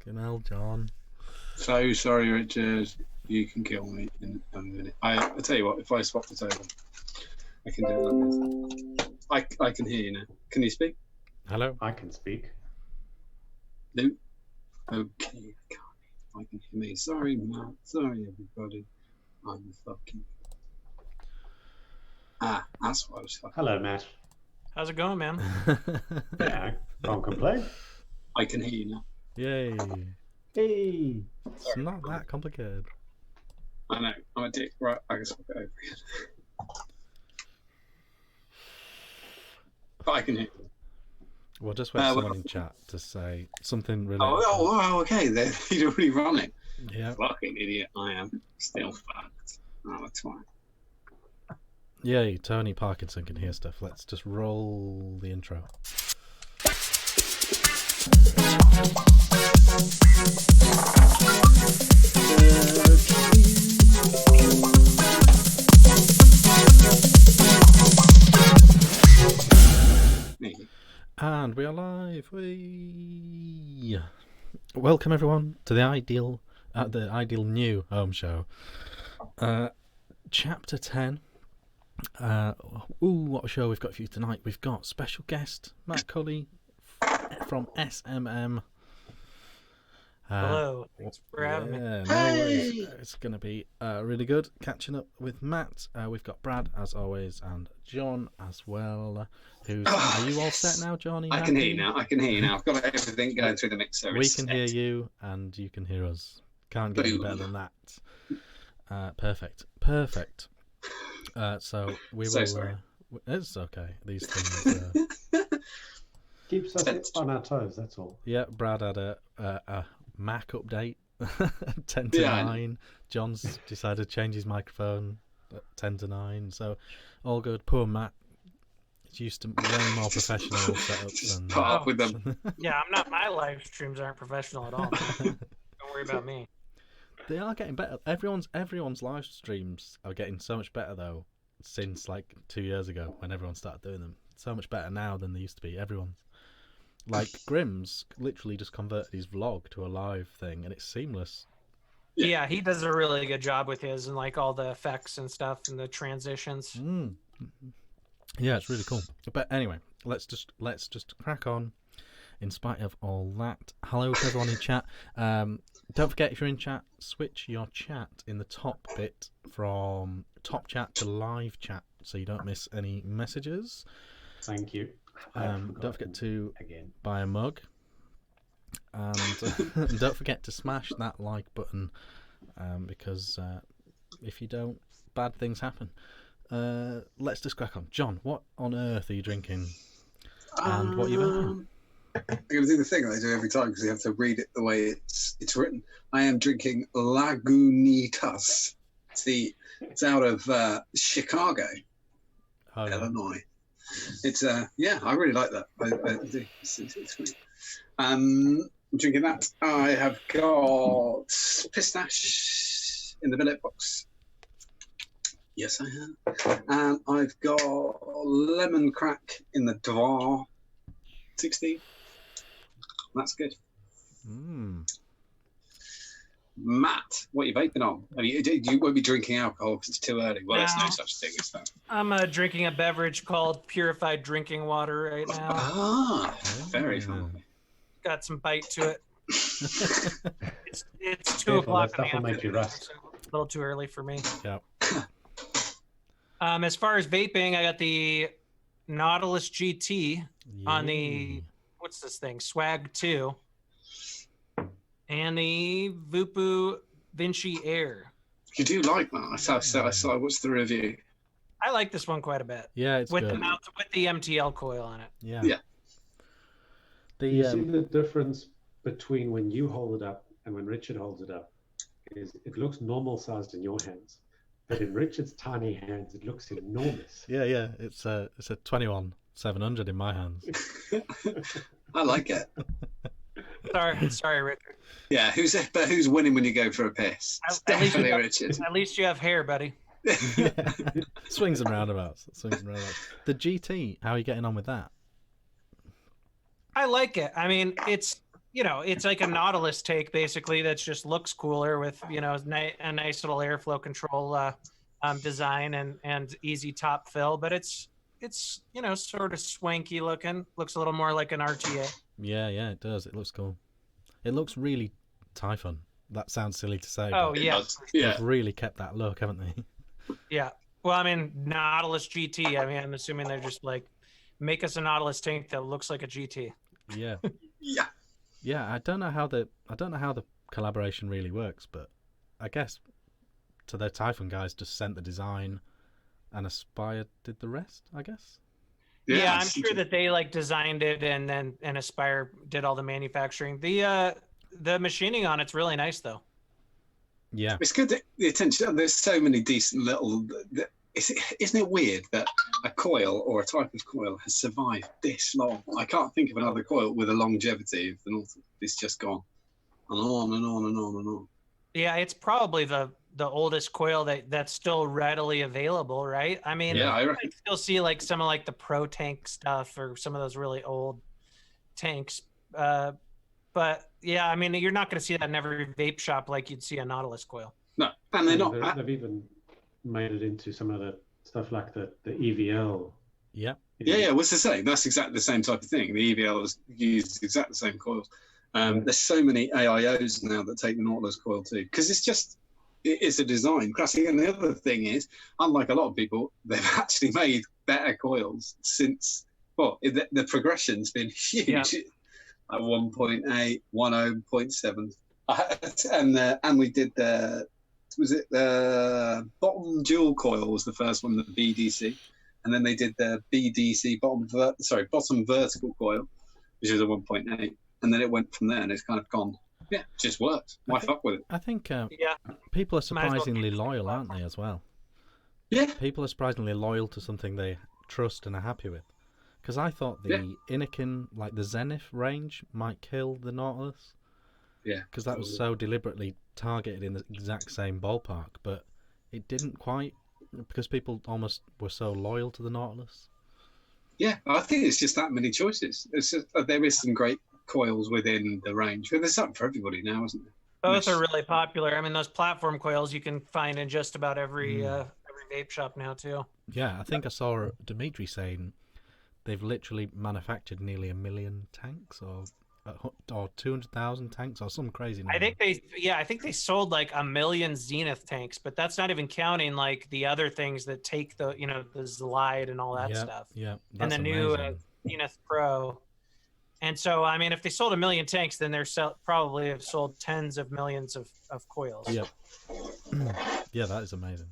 Fucking hell, John. So sorry, Richard. You can kill me in a minute. I tell you what, if I swap the table, I can do it like this. I can hear you now. Can you speak? Hello? I can speak. No? Okay, I can hear me. Sorry, Matt. Sorry, everybody. I'm fucking... that's what I was fucking... Hello, Matt. How's it going, man? Yeah, can't complain. I can hear you now. Yay. Hey. It's not that complicated. I know. I'm a dick. Right, I can swap it over again. But I can hear you. We'll just wait for someone in chat to say something related. Okay. You'd already run it. Yeah. Fucking idiot. I am still fucked. Oh, that's fine. Yay, Tony Parkinson can hear stuff. Let's just roll the intro. And we are live. Welcome everyone to the Ideal New Home Show. Chapter 10. What a show we've got for you tonight. We've got special guest Matt Culley from SMM. Hello, thanks for having me. No worries. It's going to be really good catching up with Matt. We've got Brad as always and John as well. Are you all set now, John? I can hear you now. I've got everything going through the mixer. We can hear you and you can hear us. Can't get any better than that. Perfect. So we will. Sorry. It's okay. These things. Keeps us on our toes, that's all. Yeah, Brad had a Mac update 10 to 9. John's decided to change his microphone at 10 to 9. So all good. Poor Matt. He's used to way more professional setups. Just put up with them. Yeah, I'm not. My live streams aren't professional at all. Don't worry about me. They are getting better. Everyone's live streams are getting so much better though since like 2 years ago when everyone started doing them. So much better now than they used to be. Everyone's like Grimm's literally just converted his vlog to a live thing and it's seamless. Yeah, he does a really good job with his and like all the effects and stuff and the transitions. Yeah, it's really cool. But anyway, let's just crack on. In spite of all that, hello to everyone in chat. Don't forget, if you're in chat, switch your chat in the top bit from top chat to live chat so you don't miss any messages. Thank you. Don't forget to buy a mug. And don't forget to smash that like button because if you don't, bad things happen. Let's just crack on. John, what on earth are you drinking? And what are you vaping? I'm going to do the thing that I do every time because you have to read it the way it's written. I am drinking Lagunitas. It's out of Chicago, Illinois. It's I really like that. I do. It's great. I'm drinking that. I have got pistache in the billet box. Yes, I have. And I've got lemon crack in the Dvar 16. That's good. Matt, what are you vaping on? You won't be drinking alcohol because it's too early. Well, there's no such thing as that. I'm drinking a beverage called purified drinking water right now. Very fun. Got some bite to it. It's 2 Careful, o'clock that in stuff will the make you afternoon, rust. so a little too early for me. Yeah. As far as vaping, I got the Nautilus GT on the, what's this thing? Swag 2. And the Vupu Vinci Air. You do like that? I saw. What's the review? I like this one quite a bit. Yeah, it's with good. With the MTL coil on it. Yeah. You see the difference between when you hold it up and when Richard holds it up is it looks normal sized in your hands, but in Richard's tiny hands it looks enormous. Yeah. It's a 21-700 in my hands. I like it. Sorry, Richard. Yeah, who's winning when you go for a piss? It's definitely Richard. At least you have hair, buddy. Swings and roundabouts. The GT, how are you getting on with that? I like it. I mean, it's it's like a Nautilus take basically that just looks cooler with a nice little airflow control design and easy top fill, but it's sort of swanky looking. Looks a little more like an RTA. Yeah, it does. It looks cool. It looks really Typhon. That sounds silly to say. Oh but It yeah, does. Yeah. they've really kept that look, haven't they? yeah. Well, I mean Nautilus GT. I mean, I'm assuming they're just like make us a Nautilus tank that looks like a GT. Yeah. Yeah. Yeah, I don't know how the collaboration really works, but I guess to their Typhon guys just sent the design and Aspire did the rest, I guess. Yeah, I'm sure that they like designed it and Aspire did all the manufacturing. The machining on it's really nice though. Yeah. It's good that the attention. There's so many decent little. Isn't it weird that a coil or a type of coil has survived this long? I can't think of another coil with a longevity of the North. It's just gone and on and on and on and on. Yeah, it's probably the oldest coil that's still readily available, right? I mean, Yeah, I you reckon. might still see like some of like the Pro Tank stuff or some of those really old tanks. But yeah, I mean, you're not going to see that in every vape shop like you'd see a Nautilus coil. No, and they're not. They've even made it into some of the stuff like the EVL. Yeah. Yeah, what's the same? That's exactly the same type of thing. The EVL is used exactly the same coils. There's so many AIOs now that take the Nautilus coil too, because it's a design classic. And the other thing is, unlike a lot of people, they've actually made better coils since. Well, the progression's been huge. Yeah. Like 1.8, 10.7, and we did the bottom dual coil was the first one, the BDC, and then they did the BDC bottom vertical coil, which is a 1.8, and then it went from there, and it's kind of gone. Yeah, just worked. Why fuck with it? I think Yeah. people are Might as well surprisingly keep it loyal, on. aren't they, as well? Yeah, People are surprisingly loyal to something they trust and are happy with. Because I thought the Inikin, like the Zenith range, might kill the Nautilus. Yeah. Because that was so deliberately targeted in the exact same ballpark, but it didn't quite, because people almost were so loyal to the Nautilus. yeah. I think it's just that many choices. It's just, there is some great coils within the range, but there's something for everybody now, isn't there? Both are really popular. I mean, those platform coils you can find in just about every vape shop now too. Yeah, I think I saw Dimitri saying they've literally manufactured nearly 1 million tanks, or 200,000 tanks, or some crazy number. I think they sold like 1 million Zenith tanks, but that's not even counting like the other things that take the the Zlide and all that stuff. Yeah, And that's the new amazing. Zenith Pro. And so, I mean, if they sold 1 million tanks, then they're probably have sold tens of millions of coils. Yep. Yeah, that is amazing.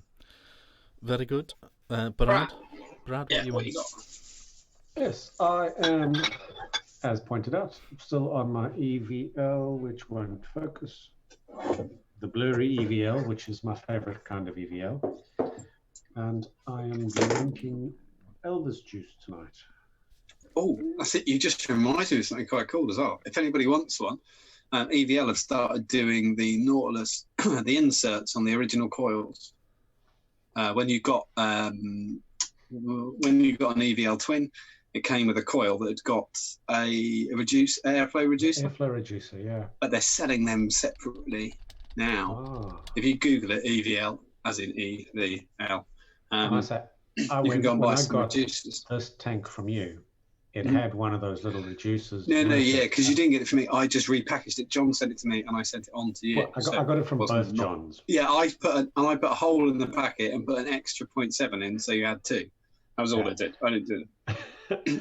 Very good. Brad, what Yeah, you what want? you got? Yes, I am, as pointed out, still on my EVL, which won't focus. The blurry EVL, which is my favorite kind of EVL. And I am drinking Elder's juice tonight. Oh, that's it. You just reminded me of something quite cool as well. If anybody wants one, EVL have started doing the Nautilus, the inserts on the original coils. When you got an EVL twin, it came with a coil that had got a airflow reducer. Airflow reducer, yeah. But they're selling them separately now. Ah. If you Google it, EVL, as in EVL, And I say, you can go and when buy I some got reducers. this tank from you, it had one of those little reducers. No, with yeah, it. because you didn't get it from me. I just repackaged it. John sent it to me, and I sent it on to you. Well, I got it from both not- Johns. Yeah, I put a hole in the packet and put an extra 0.7 in, so you had two. That was all I did. I didn't do it.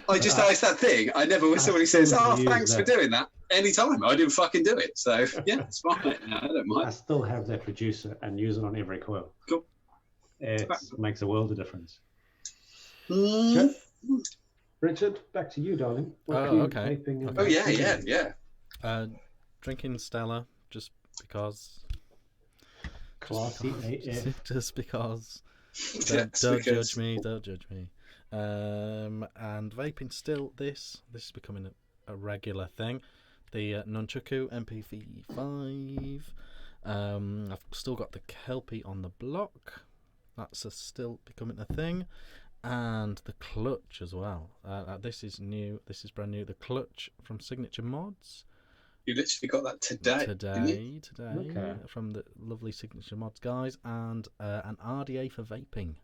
I just it's that thing. I never when somebody says, still "Oh, use thanks for that. doing that." Anytime, I didn't fucking do it. So yeah, it's fine. No, I don't I mind. still have that reducer and use it on every coil. Cool. It makes a world of difference. Mm. Richard, back to you, darling. What Oh, are you okay. vaping and Oh yeah, drinking? yeah. Drinking Stella just because. Classy AF. Just because. Just Don't because- judge me. Don't judge me. And vaping still. This is becoming a regular thing. The Nunchaku MP5. I've still got the Kelpie on the block. That's still becoming a thing. And the clutch as well. This is new. This is brand new. The clutch from Signature Mods. You literally got that today. didn't you? Today, Okay. from the lovely Signature Mods guys, and an RDA for vaping.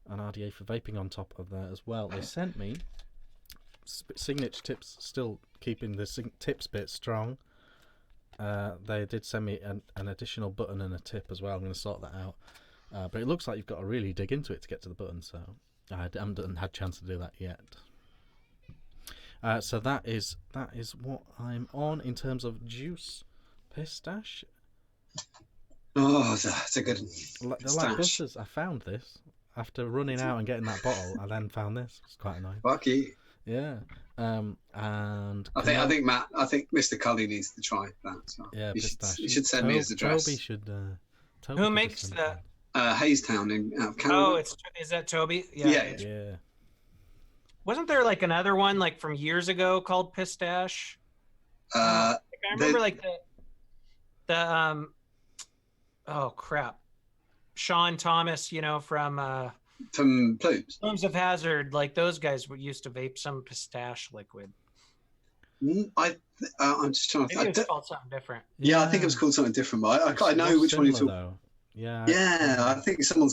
An RDA for vaping on top of that as well. They sent me signature tips, still keeping the tips bit strong. They did send me an additional button and a tip as well. I'm going to sort that out. But it looks like you've got to really dig into it to get to the button, so I haven't had a chance to do that yet. So that is what I'm on in terms of juice. Pistache. Oh, that's a good They're like stash. buses. I found this after running out and getting that bottle. I then found this. It's quite annoying. Fuck you. Yeah. And I think Mr. Culley needs to try that. So yeah, he should send me his address. Toby should. Toby Who could makes just send that? Haystown out of Canada. Oh, is that Toby? Yeah. it. Yeah. Wasn't there like another one like from years ago called Pistache? I remember like the oh crap, Sean Thomas, from Plumes. Plumes of Hazard, like those guys used to vape some pistache liquid. I'm just trying to Maybe it was called something different. Yeah, I think it was called something different, but I know which one you're talking about. Yeah. Yeah, I think someone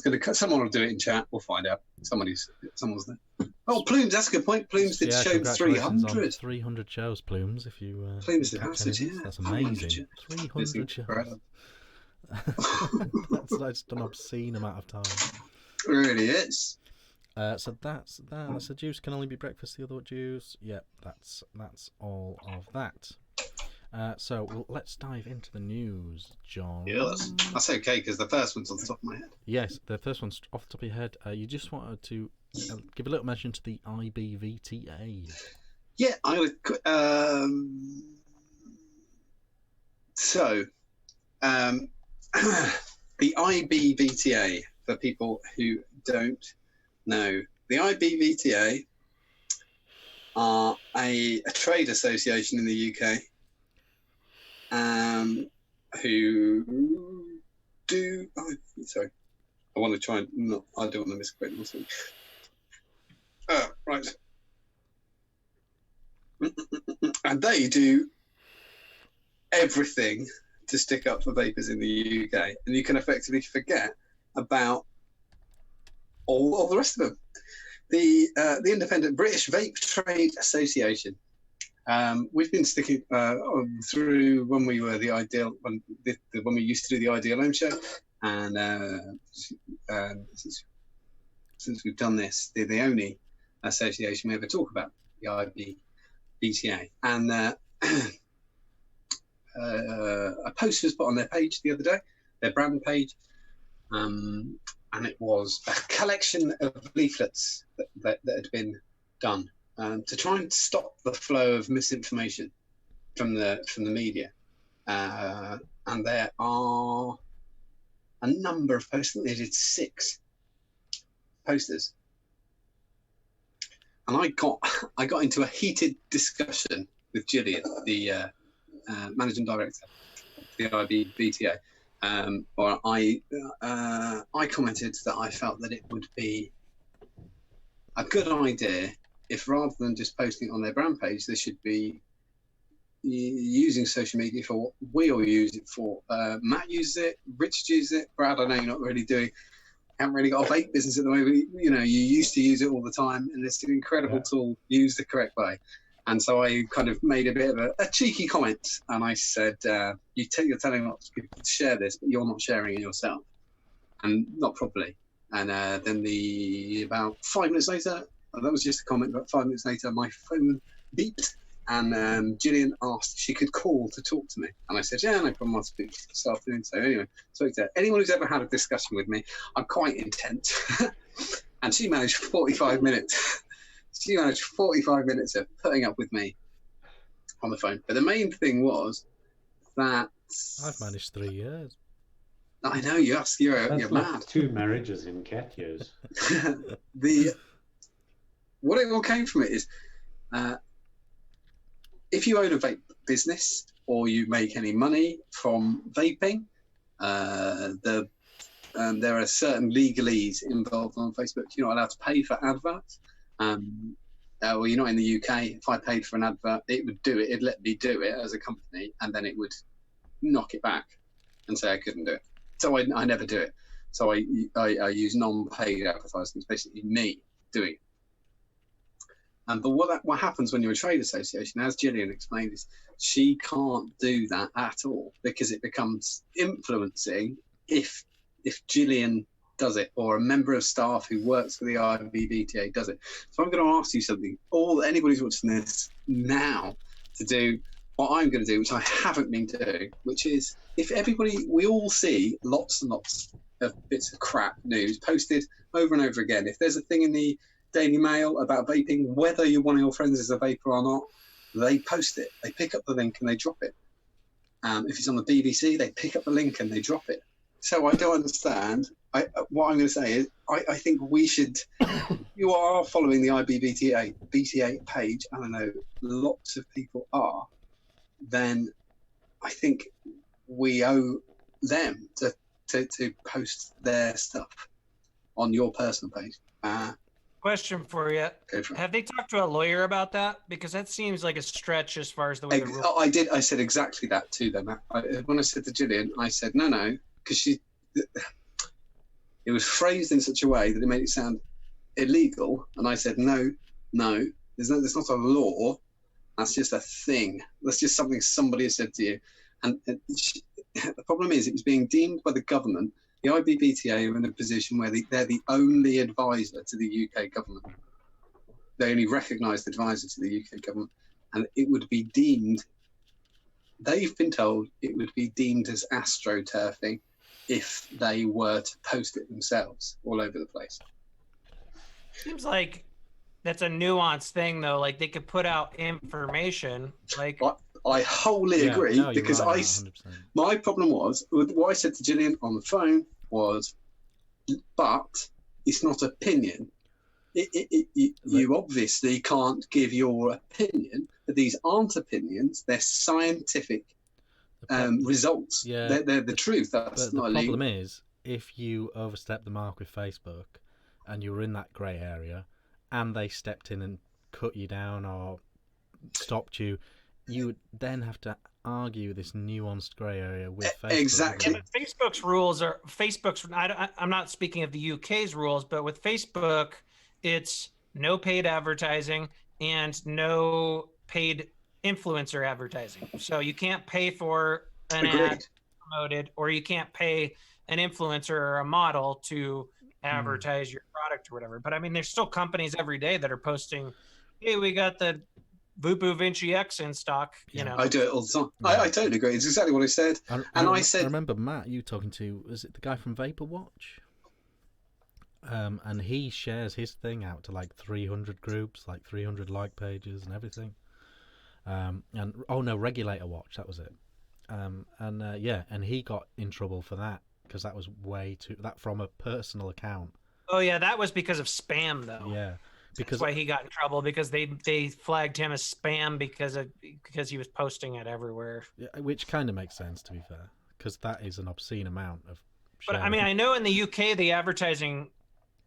will do it in chat. We'll find out. Someone's there. Oh, Plumes, that's a good point. Plumes did show congratulations on 300. 300 shows, Plumes. If you Plumes did catch massive, any of this, yeah. that's amazing. 300 shows. That's an obscene amount of time. It really is. So that's that. That's the juice can only be breakfast. The other juice, yep. That's all of that. So let's dive into the news, John. Yeah, that's okay because the first one's on the top of my head. Yes, the first one's off the top of your head. You just wanted to give a little mention to the IBVTA. Yeah, I would. So, the IBVTA, for people who don't know, the IBVTA are a trade association in the UK who do. Oh, sorry, I want to try and not. I don't want to misquote myself. Right. And they do everything to stick up for vapors in the UK, and you can effectively forget about all the rest of them. The Independent British Vape Trade Association. We've been sticking through when we were the Ideal when we used to do the Ideal Home Show, and since we've done this, they're the only association we ever talk about, the IBVTA, and a post was put on their page the other day, their brand page, and it was a collection of leaflets that had been done to try and stop the flow of misinformation from the media, and there are a number of posters. They did 6 posters, and I got into a heated discussion with Gillian, the managing director of the IBVTA, or I commented that I felt that it would be a good idea if, rather than just posting it on their brand page, they should be using social media for what we all use it for. Matt uses it, Richard uses it, Brad, I know you're not really haven't really got a vape business at the moment. You know, you used to use it all the time, and it's an incredible tool used the correct way. And so I kind of made a bit of a cheeky comment, and I said, you're telling lots of people to share this, but you're not sharing it yourself, and not properly. And then about 5 minutes later, that was just a comment, but 5 minutes later, my phone beeped, and Gillian asked if she could call to talk to me. And I said, yeah, no problem, I'll speak this afternoon. So anyway, spoke to anyone who's ever had a discussion with me, I'm quite intense. And she managed 45 minutes. She managed 45 minutes of putting up with me on the phone. But the main thing was that I've managed 3 years. I know, you're That's like mad. 2 marriages in cat years. What it all came from it is, if you own a vape business or you make any money from vaping, there are certain legalese involved on Facebook. You're not allowed to pay for adverts. well, you're not in the UK. If I paid for an advert, it would do it. It'd let me do it as a company, and then it would knock it back and say I couldn't do it. So I never do it. So I use non-paid advertising. It's basically me doing it. But what happens when you're a trade association, as Gillian explained, is she can't do that at all, because it becomes influencing if Gillian does it, or a member of staff who works for the IBBTA does it. So I'm going to ask you something, anybody's watching this now, to do what I'm going to do, which I haven't been doing, which is, we all see lots and lots of bits of crap news posted over and over again. If there's a thing in the Daily Mail about vaping, whether one of your friends is a vapor or not, they post it. They pick up the link and they drop it. If it's on the BBC, they pick up the link and they drop it. So I don't understand. What I'm going to say is, I think we should. You are following the BTA page. I don't know. Lots of people are. Then I think we owe them to post their stuff on your personal page. Question for you. Have they talked to a lawyer about that? Because that seems like a stretch as far as the way the rules. I did. I said exactly that to them. When I said to Gillian, I said, no, because it was phrased in such a way that it made it sound illegal. And I said, no, there's not a law. That's just a thing. That's just something somebody has said to you. And the problem is, it was being deemed by the government. The IBBTA are in a position where they're the only advisor to the UK government. They only recognised advisor to the UK government. And it would be deemed, they've been told, it would be deemed as astroturfing if they were to post it themselves all over the place. Seems like that's a nuanced thing, though. Like, they could put out information. Like, I wholly agree, because right, my problem was, what I said to Gillian on the phone was, but it's not opinion. You obviously can't give your opinion, but these aren't opinions. They're scientific results. Yeah, they're the truth. That's but not the illegal. problem is, if you overstep the mark with Facebook and you were in that grey area and they stepped in and cut you down or stopped you, you would then have to argue this nuanced grey area with Facebook. Exactly. Yeah, but Facebook's rules are I'm not speaking of the UK's rules, but with Facebook, it's no paid advertising and no paid influencer advertising. So you can't pay for an ad promoted, or you can't pay an influencer or a model to advertise your product or whatever. But I mean, there's still companies every day that are posting, hey, we got the Vupu Vinci X in stock. You know, I do it all the time. I totally agree. It's exactly what I said. I said, I remember Matt, you talking to, was it the guy from Vapor Watch? And he shares his thing out to like 300 groups, like 300 like pages and everything. Regulator Watch, that was it. And he got in trouble for that, because that was that from a personal account. Oh yeah, that was because of spam, though. Yeah, because that's why he got in trouble, because they flagged him as spam because he was posting it everywhere. Yeah, which kind of makes sense, to be fair, because that is an obscene amount of sharing. But I mean, I know in the UK the advertising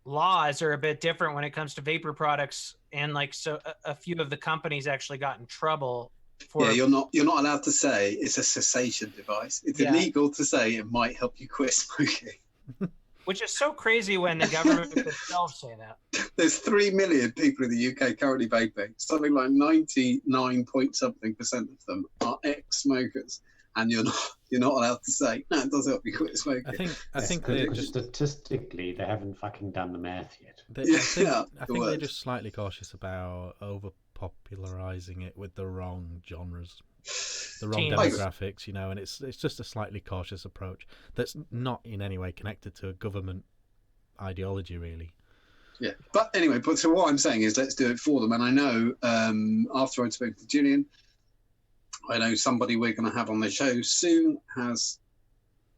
laws are a bit different when it comes to vapor products, and like, so a few of the companies actually got in trouble for. Yeah, you're not allowed to say it's a cessation device. It's illegal to say it might help you quit smoking. Which is so crazy when the government themselves say that. There's 3 million people in the UK currently vaping. Something like 99.something% of them are ex-smokers, and you're not allowed to say no, it does help you quit smoking. I think they're just statistically they haven't fucking done the math yet. I think they're just slightly cautious about over-popularizing it with the wrong genres, the wrong demographics, and it's just a slightly cautious approach that's not in any way connected to a government ideology, really. Yeah, but anyway, so what I'm saying is, let's do it for them. And I know after I'd spoken to Julian, I know somebody we're going to have on the show soon has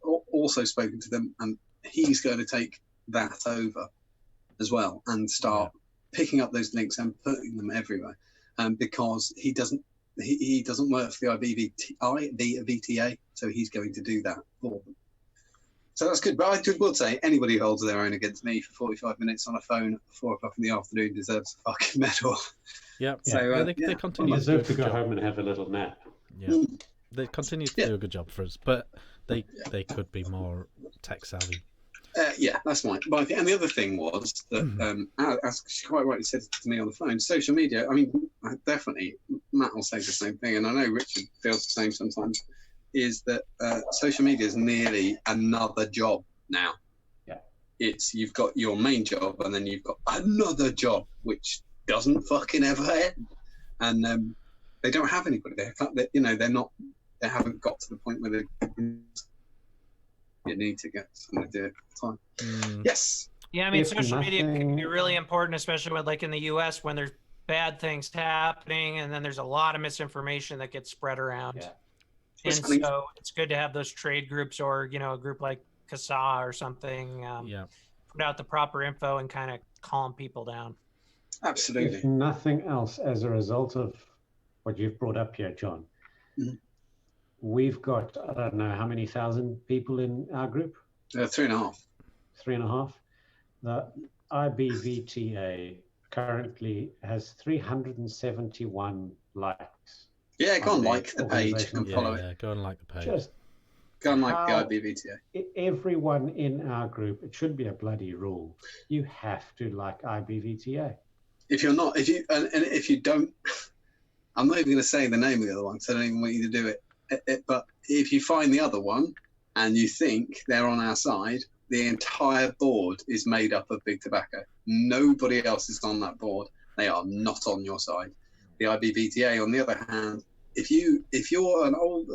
also spoken to them, and he's going to take that over as well and start picking up those links and putting them everywhere. Because he doesn't work for the IBVTA, so he's going to do that for them. So that's good. But I would say anybody who holds their own against me for 45 minutes on a phone at 4 o'clock in the afternoon deserves a fucking medal. Yep. So, they You continue to do a deserve to good go job. home and have a little nap. Yeah. They continue to do a good job for us, but they could be more tech savvy. Yeah, that's fine. But and the other thing was that, as she quite rightly said to me on the phone, social media, I mean, definitely, Matt will say the same thing, and I know Richard feels the same sometimes, is that social media is nearly another job now. Yeah. It's, you've got your main job, and then you've got another job, which doesn't fucking ever end. And they don't have anybody. They haven't got to the point where you need to get someone to do it all the time. Yes. Yeah, I mean, If social media can be nothing- really important, especially with, like, in the U.S. when there's bad things happening, and then there's a lot of misinformation that gets spread around. Yeah. And Funny. so it's good to have those trade groups, or a group like CASA or something, put out the proper info and kind of calm people down. Absolutely. If nothing else, as a result of what you've brought up here, John, we've got, I don't know how many thousand people in our group. 3.5. 3.5. The IBVTA currently has 371 likes. Yeah, go on and their like the page and follow it. Yeah, go and like the page. Just Go and like how- the IBVTA. everyone in our group, it should be a bloody rule. You have to like IBVTA. If you're not, if you don't, I'm not even going to say the name of the other one, so I don't even want you to do it. But if you find the other one and you think they're on our side, the entire board is made up of Big Tobacco. Nobody else is on that board. They are not on your side. The IBVTA, on the other hand, if you're an old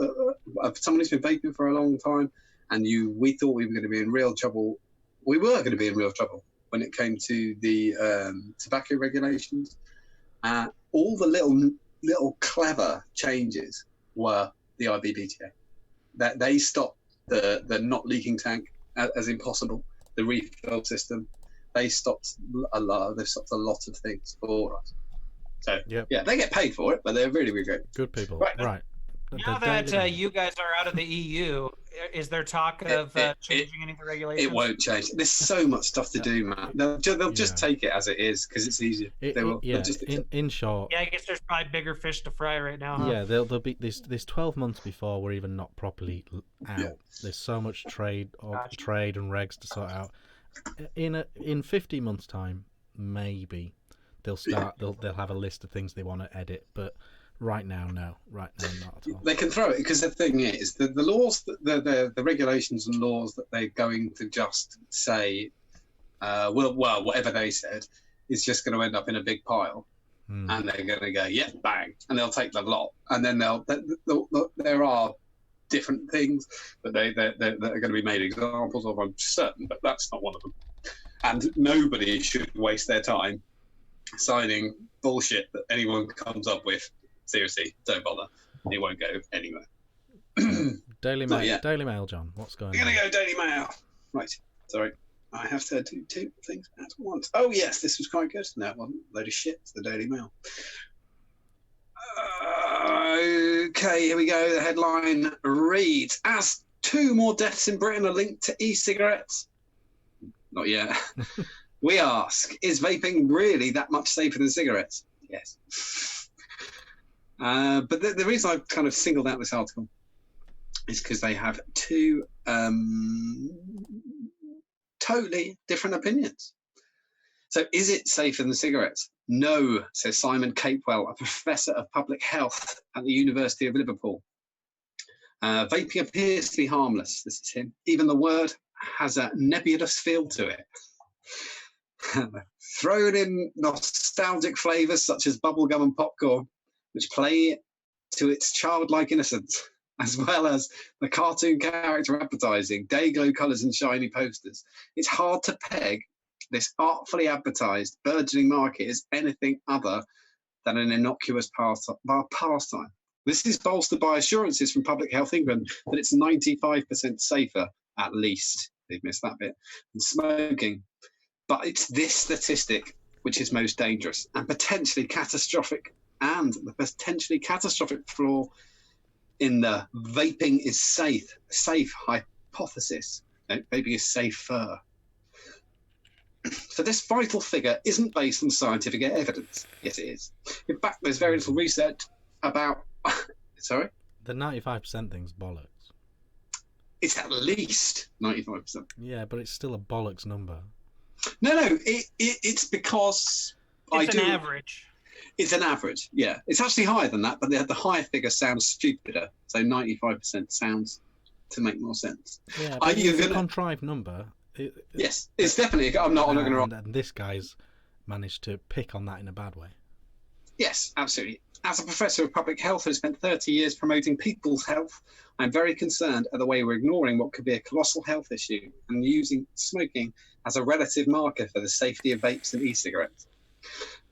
someone who's been vaping for a long time, and we thought we were going to be in real trouble, we were going to be in real trouble when it came to the tobacco regulations. All the little clever changes were the IBVTA. That they stopped the not leaking tank as impossible, the refill system. They stopped a lot. They've stopped a lot of things for us. So yeah, they get paid for it, but they're really, really great. Good people. Right. Now that you guys are out of the EU, is there talk of changing any of the regulations? It won't change. There's so much stuff to do, man. They'll just take it as it is because it's easier. In short. Yeah, I guess there's probably bigger fish to fry right now. Huh? Yeah, there'll be this 12 months before we're even not properly out. Yeah. There's so much trade and regs to sort out. In 50 months' time, maybe they'll start. They'll have a list of things they want to edit, but. Right now, no. Right now, not at all. They can throw it because the thing is, the laws, the regulations and laws that they're going to just say, well, whatever they said, is just going to end up in a big pile, and they're going to go, yeah, bang, and they'll take the lot, and then there are different things that they're going to be made examples of. I'm certain, but that's not one of them. And nobody should waste their time signing bullshit that anyone comes up with. Seriously, don't bother. It won't go anywhere. Daily Mail, John. What's going on? We're going to go Daily Mail. Right. Sorry. I have to do two things at once. Oh, yes, this was quite good. No, it wasn't. A load of shit. It's the Daily Mail. Okay, here we go. The headline reads, as 2 more deaths in Britain are linked to e-cigarettes. Not yet. We ask, is vaping really that much safer than cigarettes? Yes. But the reason I've kind of singled out this article is because they have 2 totally different opinions. So is it safer than cigarettes? No, says Simon Capewell, a professor of public health at the University of Liverpool. Vaping appears to be harmless, this is him. Even the word has a nebulous feel to it. Thrown in nostalgic flavours such as bubblegum and popcorn, which play to its childlike innocence, as well as the cartoon character advertising, day-glow colours and shiny posters. It's hard to peg this artfully advertised burgeoning market as anything other than an innocuous pastime. This is bolstered by assurances from Public Health England that it's 95% safer, at least, they've missed that bit, than smoking. But it's this statistic which is most dangerous and potentially catastrophic, and the potentially catastrophic flaw in the vaping is safe hypothesis No, vaping is safer. So this vital figure isn't based on scientific evidence. Yes, it is. In fact, there's very little research about... Sorry? The 95% thing's bollocks. It's at least 95%. Yeah, but it's still a bollocks number. No, it's because... It's an average. It's an average, yeah. It's actually higher than that, but the higher figure sounds stupider. So 95% sounds to make more sense. Yeah, but it's a contrived number. Yes, it's definitely... I'm not going to... And this guy's managed to pick on that in a bad way. Yes, absolutely. As a professor of public health who has spent 30 years promoting people's health, I'm very concerned at the way we're ignoring what could be a colossal health issue and using smoking as a relative marker for the safety of vapes and e-cigarettes.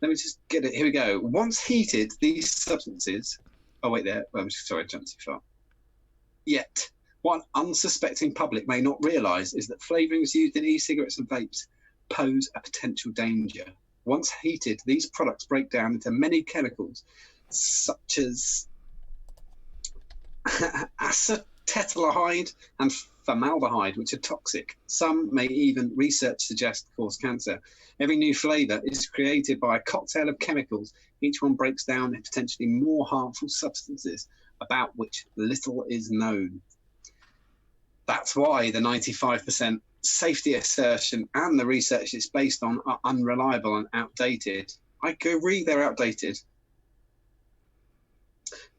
Let me just get it. Here we go. Once heated, these substances... Oh, wait there. Oh, sorry, I jumped too far. Yet, what an unsuspecting public may not realise is that flavourings used in e-cigarettes and vapes pose a potential danger. Once heated, these products break down into many chemicals, such as acetaldehyde and formaldehyde, which are toxic. Some may even, research suggests, cause cancer. Every new flavour is created by a cocktail of chemicals. Each one breaks down into potentially more harmful substances, about which little is known. That's why the 95% safety assertion and the research it's based on are unreliable and outdated. I agree they're outdated.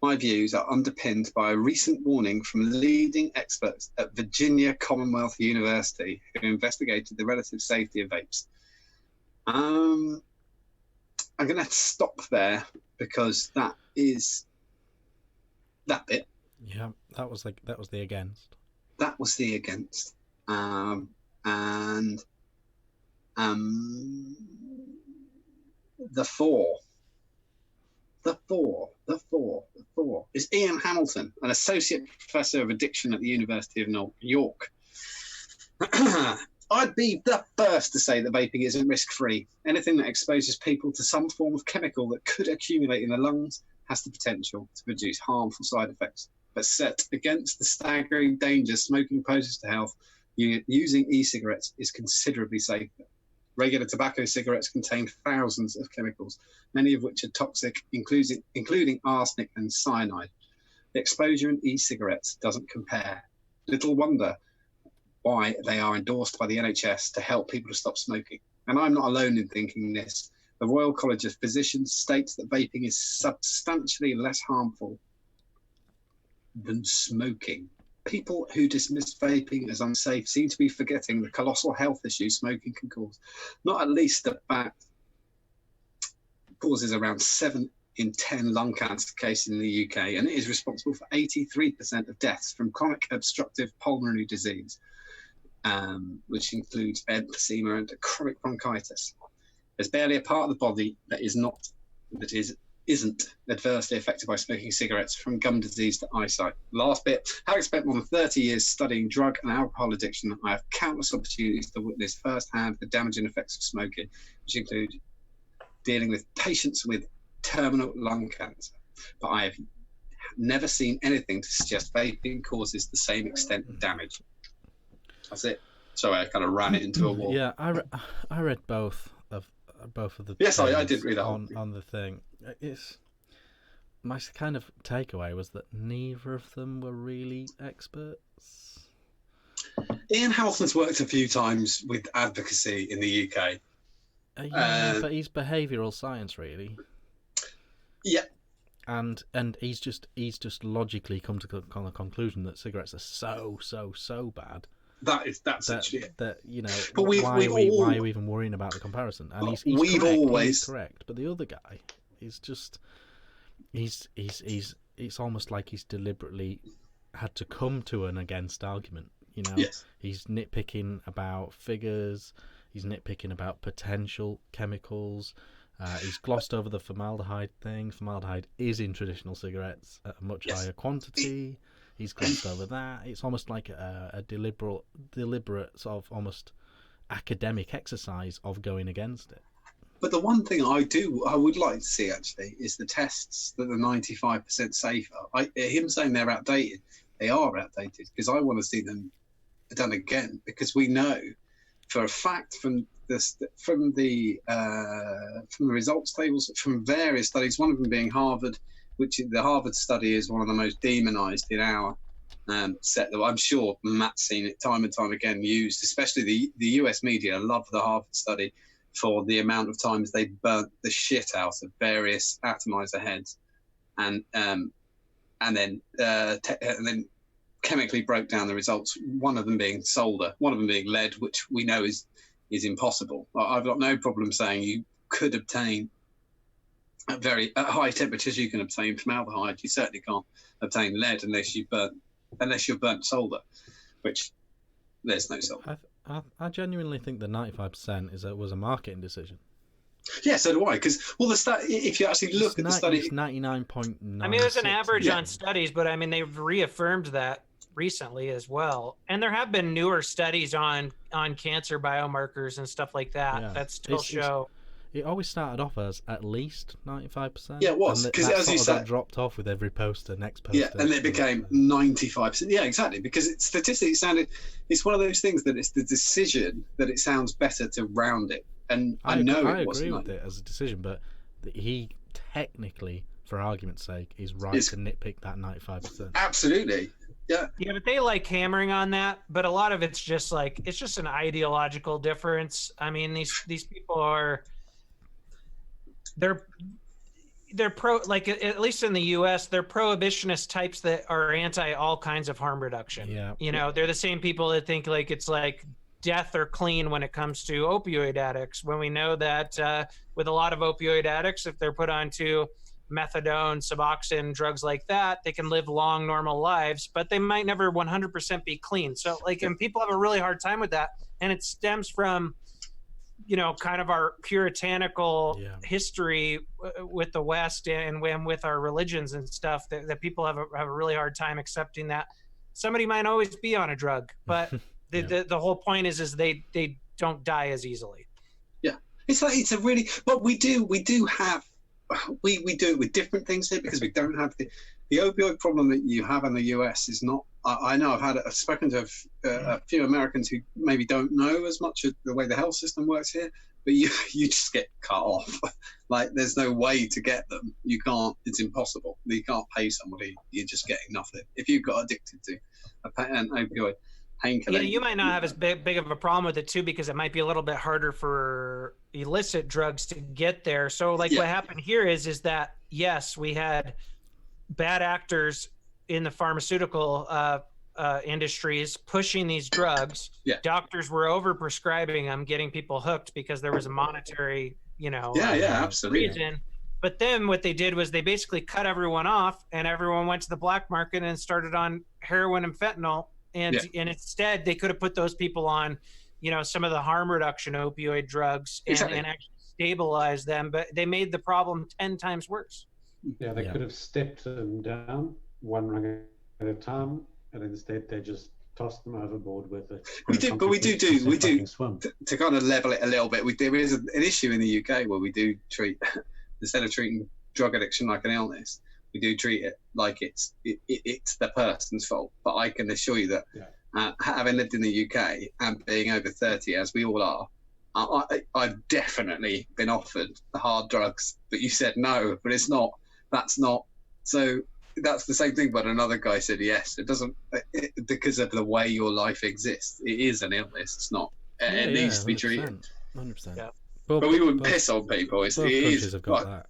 My views are underpinned by a recent warning from leading experts at Virginia Commonwealth University who investigated the relative safety of vapes. I'm going to have to stop there because that is that bit. Yeah, that was the against. That was the against. And the four is Ian Hamilton, an associate professor of addiction at the University of New York. I'd be the first to say that vaping isn't risk-free. Anything that exposes people to some form of chemical that could accumulate in the lungs has the potential to produce harmful side effects. But set against the staggering danger smoking poses to health, using e-cigarettes is considerably safer. Regular tobacco cigarettes contain thousands of chemicals, many of which are toxic, including arsenic and cyanide. The exposure in e-cigarettes doesn't compare. Little wonder why they are endorsed by the NHS to help people to stop smoking. And I'm not alone in thinking this. The Royal College of Physicians states that vaping is substantially less harmful than smoking. People who dismiss vaping as unsafe seem to be forgetting the colossal health issues smoking can cause. Not at least the fact it causes around 7 in 10 lung cancer cases in the UK, and it is responsible for 83% of deaths from chronic obstructive pulmonary disease, which includes emphysema and chronic bronchitis. There's barely a part of the body that isn't adversely affected by smoking cigarettes, from gum disease to eyesight. Last bit, having spent more than 30 years studying drug and alcohol addiction, I have countless opportunities to witness firsthand the damaging effects of smoking, which include dealing with patients with terminal lung cancer. But I have never seen anything to suggest vaping causes the same extent of damage. That's it. Sorry, I kind of ran it into a wall. Yeah, I read both of the. Yes, I did read that on the thing. It's my kind of takeaway was that neither of them were really experts. Ian Hamilton's worked a few times with advocacy in the UK. Yeah, but he's behavioural science, really. Yeah. And he's just logically come to the conclusion that cigarettes are so bad. That's actually it. That you know, but why are we even worrying about the comparison? And he's correct. But the other guy is just it's almost like he's deliberately had to come to an against argument. You know, yes. He's nitpicking about figures. He's nitpicking about potential chemicals. He's glossed over the formaldehyde thing. Formaldehyde is in traditional cigarettes at a much higher quantity. He's glossed over that. It's almost like a deliberate sort of almost academic exercise of going against it. But the one thing I would like to see actually is the tests that are 95% safer. Him saying they're outdated, they are outdated because I want to see them done again, because we know for a fact from the results tables from various studies, one of them being Harvard, which the Harvard study is one of the most demonized in our set. That I'm sure Matt's seen it time and time again used, especially the US media love the Harvard study for the amount of times they burnt the shit out of various atomizer heads, and then chemically broke down the results. One of them being solder, one of them being lead, which we know is impossible. I've got no problem saying you could obtain at high temperatures. You can obtain formaldehyde. You certainly can't obtain lead unless you've burnt solder, which there's no solder. I genuinely think the 95% was a marketing decision. Yeah, so do I. Because if you actually look at the study, it's 99.9. I mean, there's an average on studies, but I mean they've reaffirmed that recently as well. And there have been newer studies on cancer biomarkers and stuff like that that still show. It always started off as at least 95%. Yeah, it was, because as you said, got dropped off with every next poster. Yeah, and it became 95%. Yeah, exactly, because statistically it's one of those things that it's the decision that it sounds better to round it. And I agree with it as a decision, but he technically, for argument's sake, is right to nitpick that 95%. Absolutely. Yeah. Yeah, but they like hammering on that. But a lot of it's just an ideological difference. I mean, these people are they're pro, like, at least in the US, they're prohibitionist types that are anti all kinds of harm reduction. Yeah. You know, they're the same people that think like it's like death or clean when it comes to opioid addicts, when we know that with a lot of opioid addicts, if they're put onto methadone, Suboxone, drugs like that, they can live long, normal lives, but they might never 100% be clean. So and people have a really hard time with that. And it stems from, you know, kind of our puritanical history with the West and with our religions and stuff, that people have a really hard time accepting that somebody might always be on a drug, but the whole point is they don't die as easily. Yeah. It's a really, but we do have, we do it with different things here, because we don't have the opioid problem that you have in the US is not. I know I've spoken to a few Americans who maybe don't know as much of the way the health system works here, but you just get cut off. Like, there's no way to get them. You can't. It's impossible. You can't pay somebody. You're just getting nothing. If you've got addicted to an opioid painkiller, you might not have as big of a problem with it too, because it might be a little bit harder for illicit drugs to get there. So what happened here is that, yes, we had bad actors in the pharmaceutical industries pushing these drugs. Doctors were over prescribing them, getting people hooked because there was a monetary, absolutely reason. But then what they did was they basically cut everyone off, and everyone went to the black market and started on heroin and fentanyl. And instead they could have put those people on, some of the harm reduction opioid drugs and actually stabilize them, but they made the problem 10 times worse. Yeah, they could have stepped them down one rung at a time, and instead they just tossed them overboard with it. We do to kind of level it a little bit. There is an issue in the UK where we do treat, instead of treating drug addiction like an illness, we do treat it like it's the person's fault. But I can assure you that having lived in the UK and being over 30, as we all are, I've definitely been offered the hard drugs, but you said no. But it's not. That's not. So that's the same thing. But another guy said yes. It doesn't, because of the way your life exists. It is an illness. It's not. It needs to be treated. 100%. Yeah. But we wouldn't piss on people. It is. Have got that.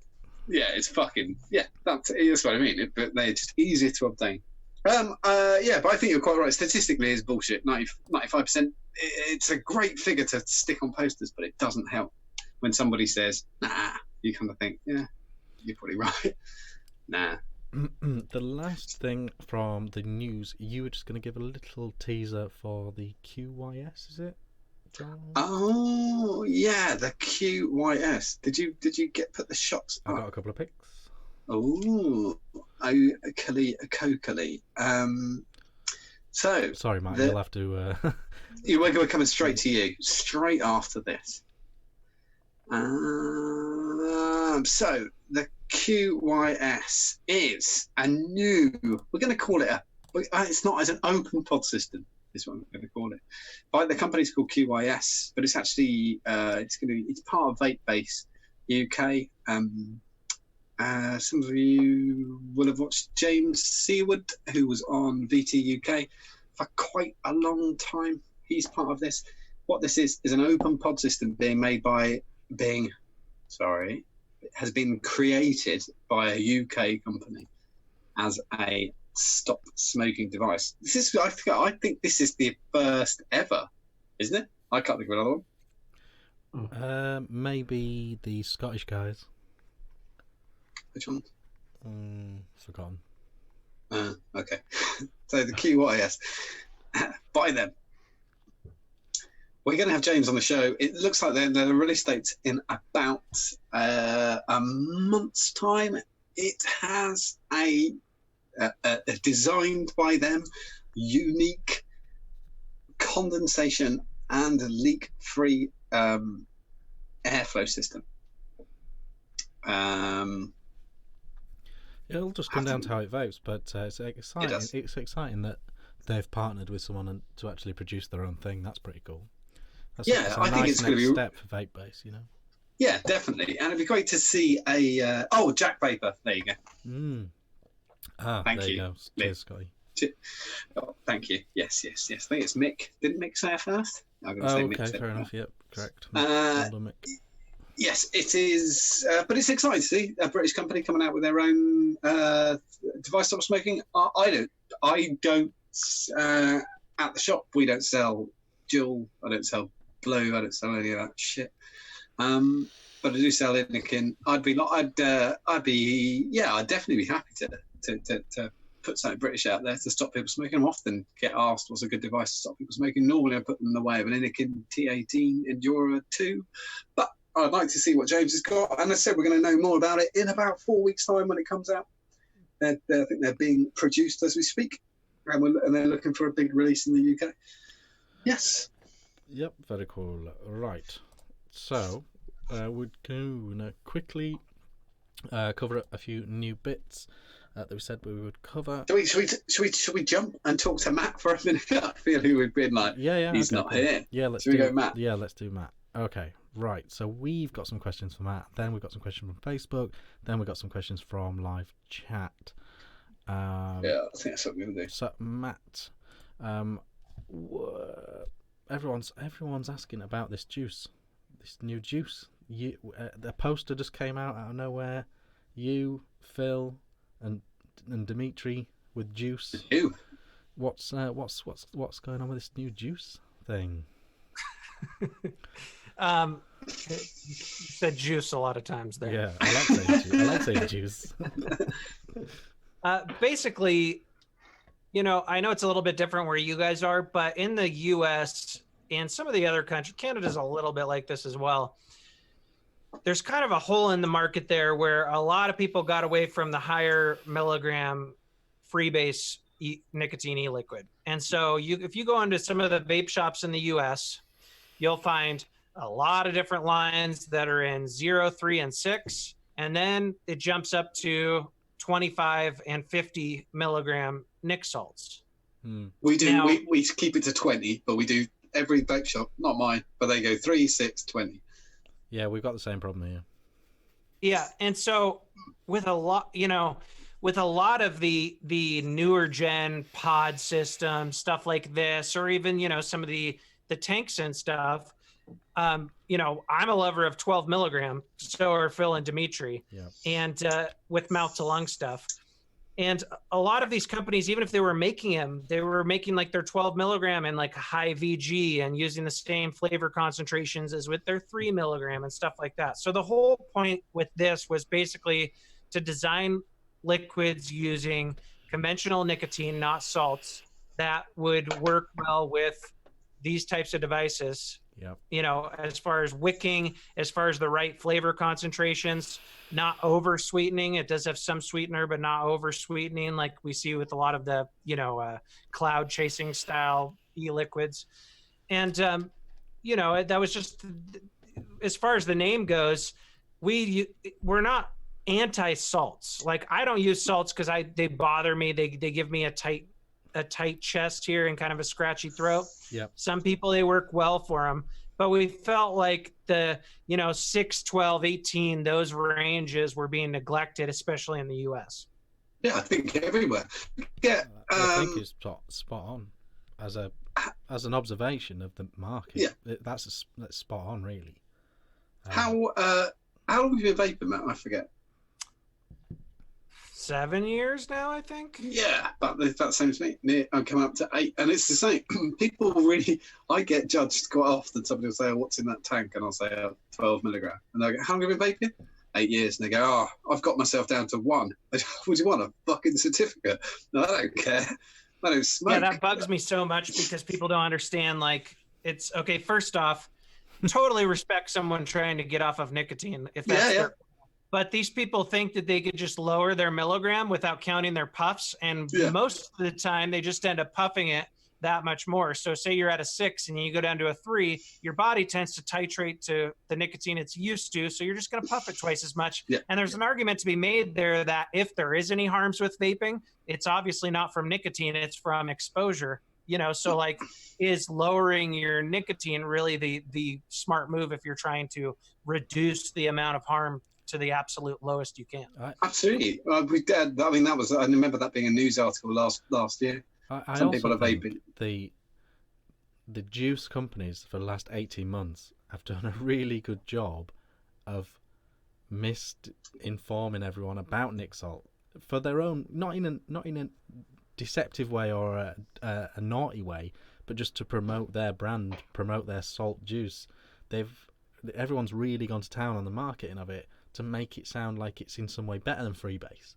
Yeah, it's fucking that's what I mean. But they're just easier to obtain. But I think you're quite right. Statistically, it's bullshit. 95%. It's a great figure to stick on posters, but it doesn't help when somebody says, "Nah." You kind of think, "Yeah, you're probably right." Nah. The last thing from the news, you were just going to give a little teaser for the QYS, is it, John? Oh yeah, the QYS. Did you put the shots up? I got a couple of pics. Oh, Culley. So sorry, Matt. You'll have to. We're coming straight to you, straight after this. So the QYS is a new. We're going to call it it's not as an open pod system. is what I'm going to call it. But the company's called QYS, but it's actually it's part of Vape Base UK. Some of you will have watched James Seawood, who was on VT UK for quite a long time. He's part of this. What this is an open pod system being made by has been created by a UK company as a stop smoking device. This is, I think this is the first ever, isn't it? I can't think of another one. Maybe the Scottish guys. Which one? Forgotten. Okay. So the QYS, buy them. We're going to have James on the show. It looks like they're release dates in about a month's time. It has a designed by them, unique condensation and leak-free airflow system. It'll just come down to how it vapes, but it's exciting. It's exciting that they've partnered with someone to actually produce their own thing. That's pretty cool. That's I think it's going to be a step for Vape Base, you know. Yeah, definitely, and it'd be great to see a Jack Vapor. There you go. Thank you. Go. Cheers, Scotty. Oh, thank you. Yes. I think it's Mick. Didn't Mick say it first? Okay, fair enough. Yep, correct. Mick. Yes, it is, but it's exciting to see a British company coming out with their own device stop smoking. I don't. At the shop, we don't sell Juul. I don't sell Blue. I don't sell any of that shit. But I do sell Inikin. I'd definitely be happy to put something British out there to stop people smoking. I often get asked what's a good device to stop people smoking. Normally, I put them in the way of an Inikin T18 Endura 2, but I'd like to see what James has got. And as I said, we're going to know more about it in about 4 weeks' time when it comes out. I think they're being produced as we speak, and they're looking for a big release in the UK. Yes. Yep, very cool. Right. So, we're going to quickly cover a few new bits that we said we would cover. Should we jump and talk to Matt for a minute? I feel we've been like, he's not here. Yeah, let's go, Matt. Yeah, let's do Matt. Okay, right. So we've got some questions for Matt. Then we've got some questions from Facebook. Then we've got some questions from live chat. I think that's what we're going to do. So Matt, everyone's asking about this new juice. The poster just came out of nowhere. You, Phil, and Dimitri with juice. Ew. What's going on with this new juice thing? You said juice a lot of times there. Yeah, I like saying juice. Basically, I know it's a little bit different where you guys are, but in the U.S. and some of the other countries, Canada's a little bit like this as well. There's kind of a hole in the market there where a lot of people got away from the higher milligram freebase nicotine e-liquid. And so if you go into some of the vape shops in the U.S., you'll find a lot of different lines that are in 0, 3, and 6. And then it jumps up to 25 and 50 milligram nic salts. We do. Now, we keep it to 20, but we do every vape shop, not mine, but they go 3, 6, 20. Yeah, we've got the same problem here. Yeah, and so with a lot of the newer gen pod systems, stuff like this, or even some of the tanks and stuff, I'm a lover of 12 milligram. So are Phil and Dimitri. Yeah. And with mouth to lung stuff. And a lot of these companies, even if they were making them, they were making like their 12 milligram and like high VG and using the same flavor concentrations as with their 3 milligram and stuff like that. So the whole point with this was basically to design liquids using conventional nicotine, not salts, that would work well with these types of devices. Yep. As far as wicking, as far as the right flavor concentrations, not over sweetening. It does have some sweetener, but not over sweetening like we see with a lot of the, cloud chasing style e-liquids. And, that was just, as far as the name goes, we're not anti-salts. Like I don't use salts because they bother me. They give me a tight a tight chest here and kind of a scratchy throat. Yep. Some people, they work well for them, but we felt like the 6, 12, 18, those ranges were being neglected, especially in the US. Yeah, I think everywhere. Yeah, I think it's spot on as an observation of the market. Yeah, that's spot on, really. How long have you been vaping, Matt? I forget. 7 years now, I think. Yeah, that same to me. I'm coming up to 8, and it's the same. People really, I get judged quite often. Somebody will say, "Oh, what's in that tank?" And I'll say, 12 milligram. And they go, "How long have you been vaping?" 8 years. And they go, "Oh, I've got myself down to 1." What do you want? A fucking certificate? No, I don't care. I don't smoke. Yeah, that bugs me so much because people don't understand. Like, it's okay. First off, totally respect someone trying to get off of nicotine if that's their. But these people think that they could just lower their milligram without counting their puffs. And most of the time, they just end up puffing it that much more. So say you're at a 6 and you go down to a 3, your body tends to titrate to the nicotine it's used to. So you're just going to puff it twice as much. Yeah. And there's an argument to be made there that if there is any harms with vaping, it's obviously not from nicotine, it's from exposure. So like, is lowering your nicotine really the smart move if you're trying to reduce the amount of harm to the absolute lowest you can? Absolutely. We did. I mean, I remember that being a news article last year. Some people are vaping. The juice companies for the last 18 months have done a really good job of misinforming everyone about Nick Salt for their own, not in a deceptive way or a naughty way, but just to promote their brand, promote their salt juice. Everyone's really gone to town on the marketing of it to make it sound like it's in some way better than Freebase.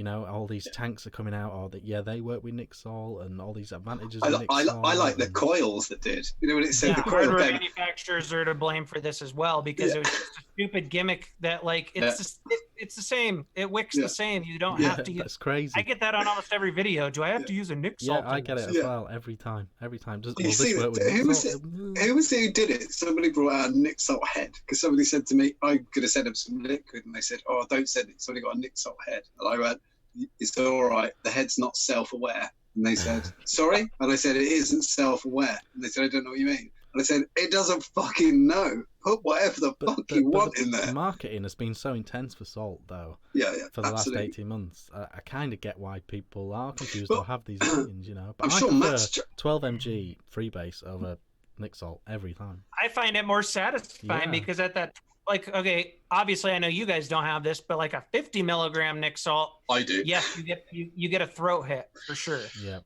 All these tanks are coming out, or that they work with Nick Salt and all these advantages. I like the coils that did. When it said the coil hardware manufacturers are to blame for this as well, because it was just a stupid gimmick that it's the same. It wicks the same. You don't have to use. That's crazy. I get that on almost every video. Do I have to use a Nick Salt? Yeah, I get it as well every time. Does you see this work with who was it who did it? Somebody brought out a Nick Salt head because somebody said to me, I could have sent them some liquid, and they said, "Oh, don't send it. Somebody got a Nick Salt head," and I went, "It's all right. The head's not self-aware." And they said, "Sorry?" And I said, "It isn't self-aware." And they said, "I don't know what you mean." And I said, "It doesn't fucking know. Put whatever the fuck you want in there." The marketing has been so intense for salt, though. For the last 18 months, I kind of get why people are confused or have these opinions, But I'm sure Matt's 12 mg Freebase over Nick Salt every time. I find it more satisfying because at that. Like, okay, obviously I know you guys don't have this, but like a 50 milligram Nick Salt, I do. Yes, you get a throat hit for sure. Yeah.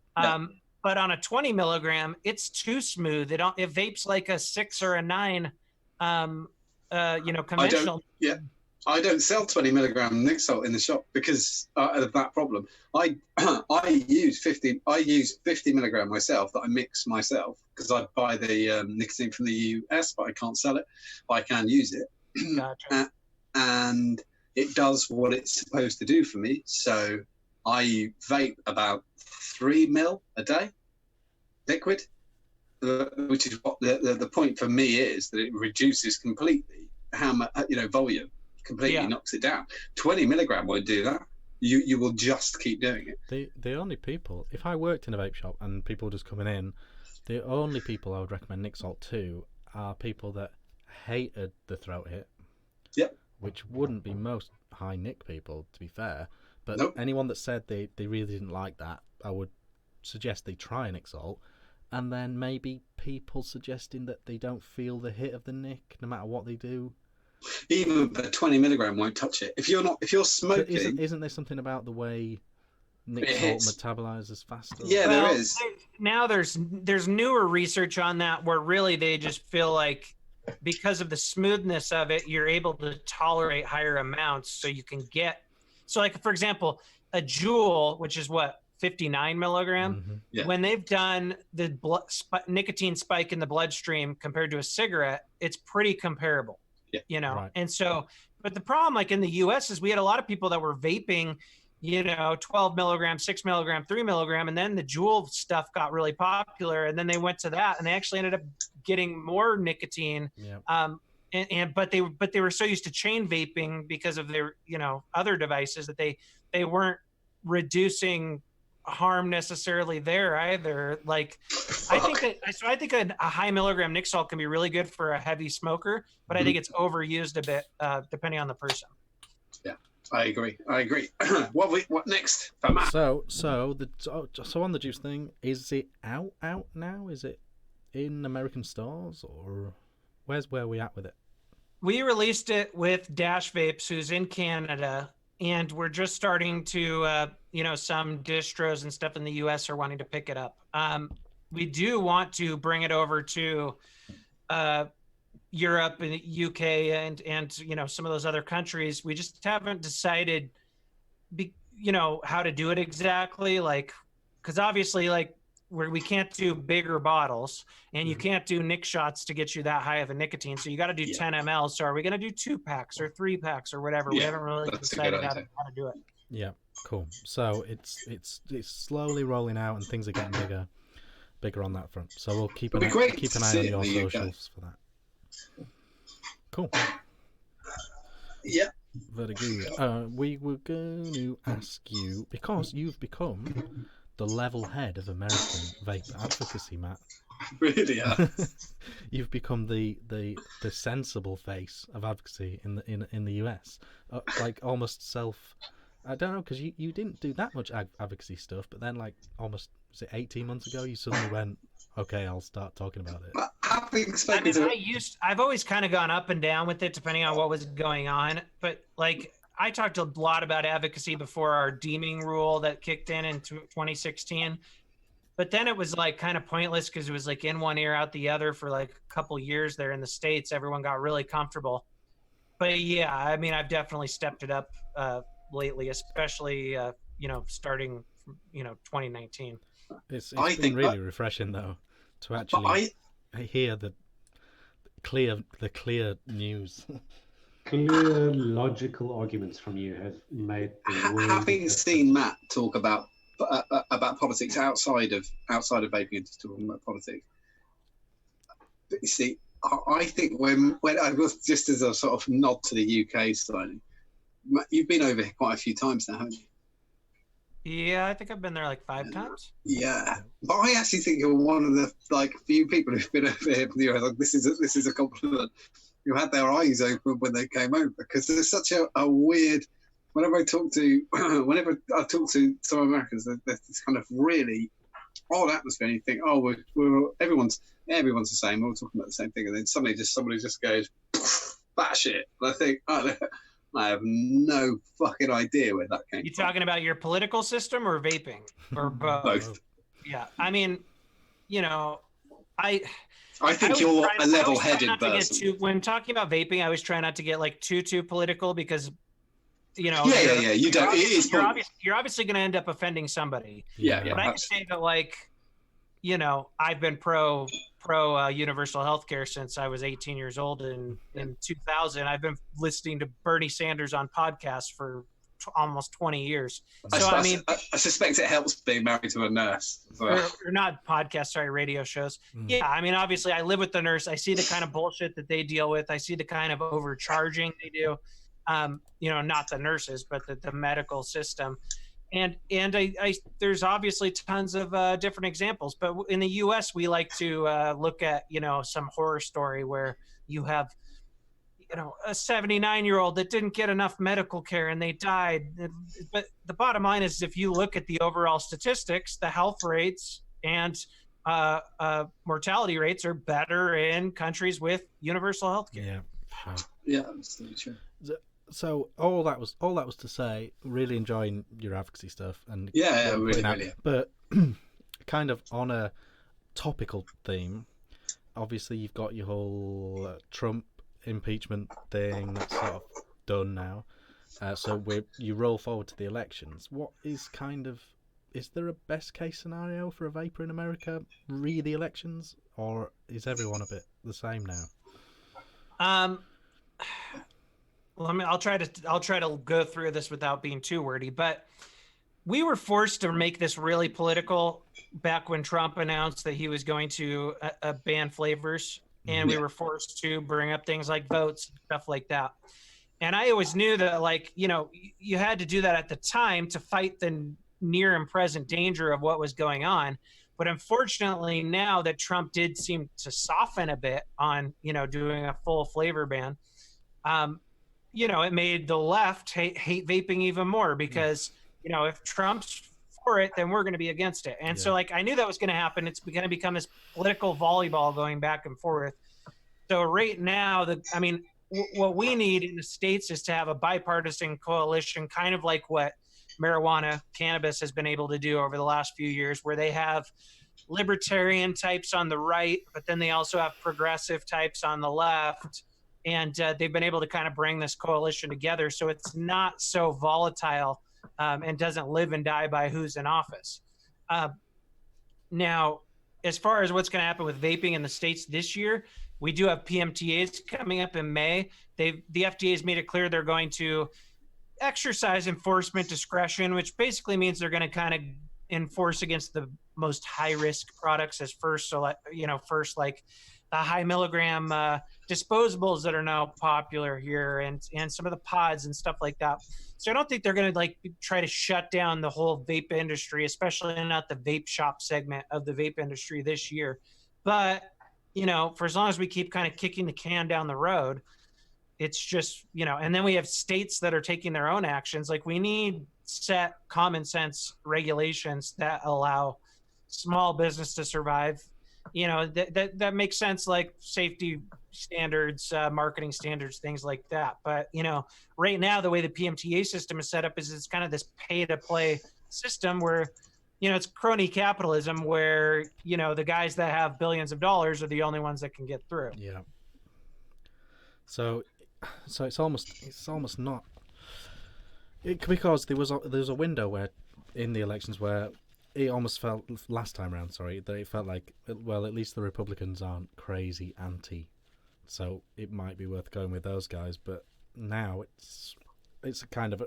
But on a 20 milligram, it's too smooth. It vapes like a 6 or a 9, conventional. I don't sell 20 milligram Nick Salt in the shop because of that problem. I use 50 milligram myself that I mix myself because I buy the nicotine from the US, but I can't sell it. But I can use it. Gotcha. And it does what it's supposed to do for me. So I vape about 3 mil a day, liquid, which is what the point for me is, that it reduces completely how much volume, completely knocks it down. 20 milligram won't do that. You will just keep doing it. The only people, if I worked in a vape shop and people just coming in, the only people I would recommend Nick Salt to are people that hated the throat hit. Yep. Which wouldn't be most high Nick people, to be fair. But anyone that said they really didn't like that, I would suggest they try Nick Salt. And then maybe people suggesting that they don't feel the hit of the Nick no matter what they do. Even the 20 milligram won't touch it. If you're smoking, isn't there something about the way Nick Salt metabolizes faster? Yeah, there is. Now there's newer research on that where really they just feel like because of the smoothness of it, you're able to tolerate higher amounts, so you can get. So, like for example, a Juul, which is what 59 milligram. Mm-hmm. Yeah. When they've done the nicotine spike in the bloodstream compared to a cigarette, it's pretty comparable. Yeah. Right. And so, but the problem, like in the US, is we had a lot of people that were vaping, 12 milligram, 6 milligram, 3 milligram, and then the Juul stuff got really popular, and then they went to that, and they actually ended up getting more nicotine. Yeah. But they were so used to chain vaping because of their other devices that they weren't reducing harm necessarily there either. Like, I think a high milligram nic salt can be really good for a heavy smoker, but I think it's overused a bit depending on the person. Yeah, I agree. What next for Matt? So on the juice thing, is it out now? Is it in American stores, or where we at with it? We released it with Dash Vapes, who's in Canada, and we're just starting to, some distros and stuff in the US are wanting to pick it up. We do want to bring it over to Europe and UK and some of those other countries. We just haven't decided, how to do it exactly. Like, because obviously, like, we can't do bigger bottles, and you can't do nic shots to get you that high of a nicotine. So you got to do 10 ml. So are we going to do 2 packs or 3 packs or whatever? We haven't really decided how to do it. Yeah, cool. So it's slowly rolling out, and things are getting bigger on that front. So we'll keep an eye on your socials for that. Cool. Yeah. Very good. We were going to ask you, because you've become the level head of American vape advocacy, Matt. Really? Yeah. You've become the sensible face of advocacy in the US. Like almost I don't know, because you didn't do that much advocacy stuff, but then like almost, was it 18 months ago, you suddenly went, okay, I'll start talking about it. I've always kind of gone up and down with it depending on what was going on, but like I talked a lot about advocacy before our deeming rule that kicked in 2016, but then it was like kind of pointless because it was like in one ear out the other for like a couple years there in the States. Everyone got really comfortable, but yeah, I mean, I've definitely stepped it up lately, especially starting from 2019. It's been really refreshing though to actually hear the clear news. Clear, logical arguments from you have made the world. Having seen Matt talk about politics outside of vaping and just talking about politics, you see, I think when I was, just as a sort of nod to the UK side, you've been over here quite a few times now, haven't you? Yeah, I think I've been there like 5 times. Yeah, but I actually think you're one of the few people who've been over here from the US. Like, this is a compliment. Who had their eyes open when they came over, because there's such a weird. Whenever I talk to some Americans, there's this kind of really odd atmosphere, and you think, oh, everyone's the same. We're all talking about the same thing, and then suddenly somebody just goes batshit. And I think, I have no fucking idea where that came from. You talking about your political system or vaping, or both? Yeah, I mean, I think you're a level-headed person. When talking about vaping, I always try not to get like too political, because you don't. You're obviously going to end up offending somebody. Yeah. But I can say that, like, I've been pro universal healthcare since I was 18 years old. In 2000, I've been listening to Bernie Sanders on podcasts for almost 20 years. So I suspect it helps being married to a nurse. Or not podcasts, sorry, radio shows. Yeah, I mean, obviously I live with the nurse. I see the kind of bullshit that they deal with. I see the kind of overcharging they do. Not the nurses, but the medical system. And I there's obviously tons of different examples, but in the US we like to look at some horror story where you have a 79-year-old that didn't get enough medical care and they died. But the bottom line is, if you look at the overall statistics, the health rates and mortality rates are better in countries with universal health care. Yeah, that's true. So all that was to say, really enjoying your advocacy stuff, and really. But kind of on a topical theme, obviously you've got your whole Trump impeachment thing that's sort of done now. So you roll forward to the elections. What is is there a best case scenario for a vapor in America re the elections, or is everyone a bit the same now? Well, I'll try to go through this without being too wordy, but we were forced to make this really political back when Trump announced that he was going to ban flavors, and we were forced to bring up things like votes, stuff like that. And I always knew that, like, you had to do that at the time to fight the near and present danger of what was going on. But unfortunately, now that Trump did seem to soften a bit on, doing a full flavor ban, it made the left hate vaping even more because, if Trump's for it, then we're going to be against it. And so I knew that was going to happen. It's going to become this political volleyball going back and forth. So right now, what we need in the States is to have a bipartisan coalition, kind of like what marijuana, cannabis has been able to do over the last few years, where they have libertarian types on the right, but then they also have progressive types on the left. And they've been able to kind of bring this coalition together so it's not so volatile and doesn't live and die by who's in office. Now, as far as what's going to happen with vaping in the States this year, we do have PMTAs coming up in May. The FDA has made it clear they're going to exercise enforcement discretion, which basically means they're going to kind of enforce against the most high-risk products as first. So, like the high milligram disposables that are now popular here, and some of the pods and stuff like that. So I don't think they're going to try to shut down the whole vape industry, especially not the vape shop segment of the vape industry this year. But for as long as we keep kind of kicking the can down the road, it's just, and then we have states that are taking their own actions. Like, we need set common sense regulations that allow small business to survive. That makes sense, like safety standards, marketing standards, things like that. But, right now, the way the PMTA system is set up is it's kind of this pay to play system where, it's crony capitalism where, the guys that have billions of dollars are the only ones that can get through. Yeah. So it's almost not. Because there was a window where in the elections where it almost felt last time around. Sorry, that it felt like, well, at least the Republicans aren't crazy anti, so it might be worth going with those guys. But now it's a kind of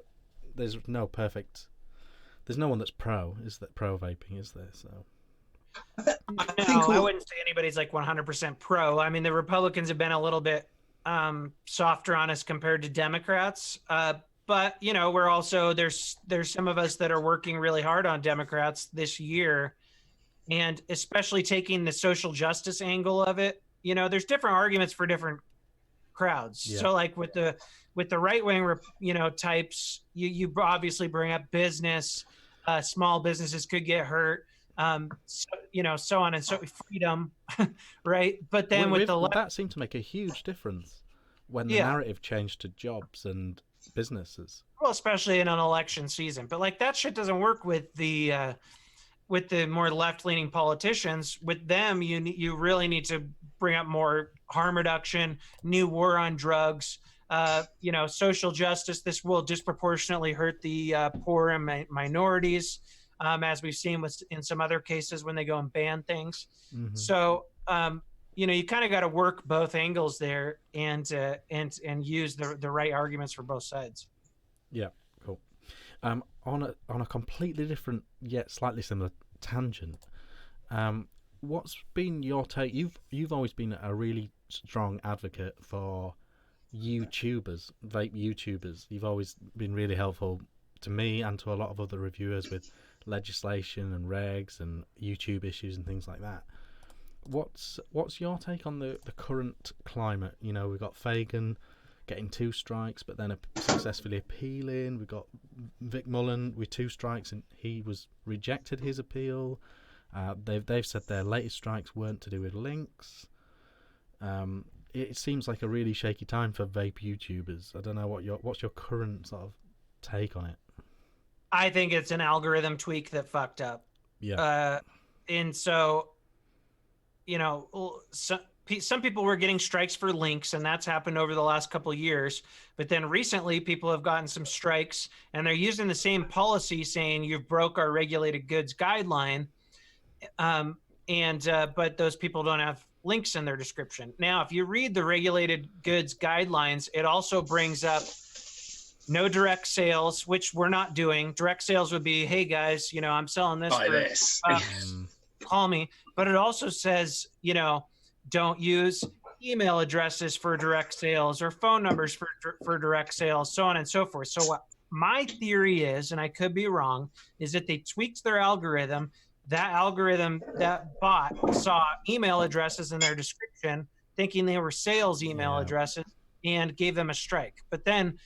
there's no one that's pro. Is that pro vaping? Is there? So. I wouldn't say anybody's 100% pro. I mean, the Republicans have been a little bit softer on us compared to Democrats. But we're also there's some of us that are working really hard on Democrats this year, and especially taking the social justice angle of it. There's different arguments for different crowds. Yeah. So with the right wing, types, you obviously bring up business, small businesses could get hurt. So on and so freedom, right? But then that seemed to make a huge difference when the narrative changed to jobs and businesses. Well, especially in an election season. But that shit doesn't work with the more left-leaning politicians. With them, you really need to bring up more harm reduction, new war on drugs, social justice. This will disproportionately hurt the poor and minorities. As we've seen in some other cases when they go and ban things. Mm-hmm. So, you kind of got to work both angles there and use the right arguments for both sides. Yeah, cool. On a completely different yet slightly similar tangent, what's been your take? You've always been a really strong advocate for YouTubers, vape YouTubers. You've always been really helpful to me and to a lot of other reviewers with legislation and regs and YouTube issues and things like that. What's your take on the current climate? We've got Fagan getting 2 strikes, but then successfully appealing. We've got Vick Mullen with 2 strikes, and he was rejected his appeal. They've said their latest strikes weren't to do with links. It seems like a really shaky time for vape YouTubers. I don't know what's your current sort of take on it. I think it's an algorithm tweak that fucked up. Yeah. And so, some people were getting strikes for links, and that's happened over the last couple of years. But then recently, people have gotten some strikes, and they're using the same policy, saying you've broke our regulated goods guideline. But those people don't have links in their description. Now, if you read the regulated goods guidelines, it also brings up no direct sales, which we're not doing. Direct sales would be, hey guys, I'm selling this for this. Call me. But it also says, don't use email addresses for direct sales or phone numbers for direct sales, so on and so forth. So my theory is, and I could be wrong, is that they tweaked their algorithm. That algorithm, that bot saw email addresses in their description, thinking they were sales email addresses, and gave them a strike. But then,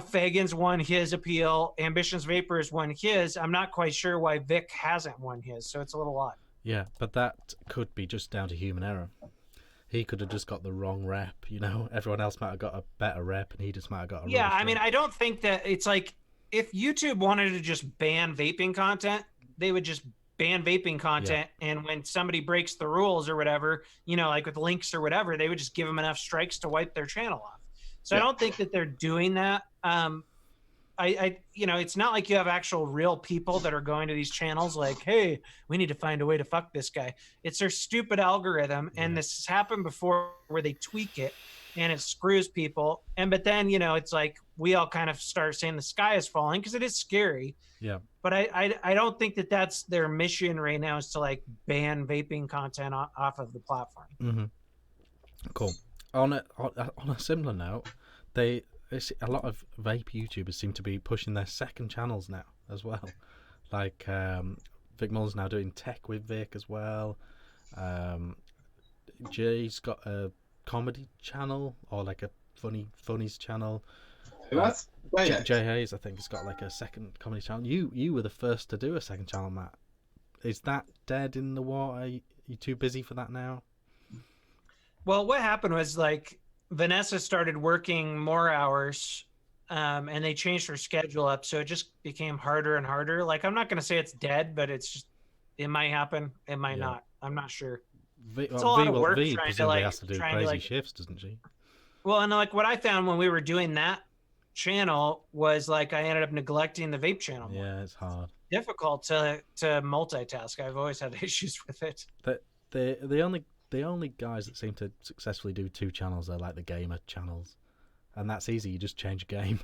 Fagan's won his appeal. Ambition's Vapors won his. I'm not quite sure why Vick hasn't won his, so it's a little odd. Yeah, but that could be just down to human error. He could have just got the wrong rep, Everyone else might have got a better rep, and he just might have got a Yeah, rubbish I mean, rep. I don't think that it's like if YouTube wanted to just ban vaping content, they would just ban vaping content. And when somebody breaks the rules or whatever, like with links or whatever, they would just give them enough strikes to wipe their channel off. So I don't think that they're doing that. It's not like you have actual real people that are going to these channels like, hey, we need to find a way to fuck this guy. It's their stupid algorithm. And this has happened before where they tweak it and it screws people. But then, it's like we all kind of start saying the sky is falling because it is scary. Yeah. But I don't think that that's their mission right now is to like ban vaping content off of the platform. Mm-hmm. Cool. On a similar note, a lot of vape YouTubers seem to be pushing their second channels now as well. Like Vick Muller's now doing tech with Vick as well. Jay's got a comedy channel or like a funnies channel. Who has? Jay Hayes, I think, has got like a second comedy channel. You were the first to do a second channel, Matt. Is that dead in the water? Are you too busy for that now? Well, what happened was like Vanessa started working more hours and they changed her schedule up. So it just became harder and harder. Like, I'm not going to say it's dead, but it might happen. It might not. I'm not sure. It's a lot of work V trying to presumably like, has to do crazy shifts, doesn't she? Well, and like what I found when we were doing that channel was like I ended up neglecting the vape channel more. Yeah, it's hard. Difficult to multitask. I've always had issues with it. The only guys that seem to successfully do two channels are like the gamer channels, and that's easy. You just change a game.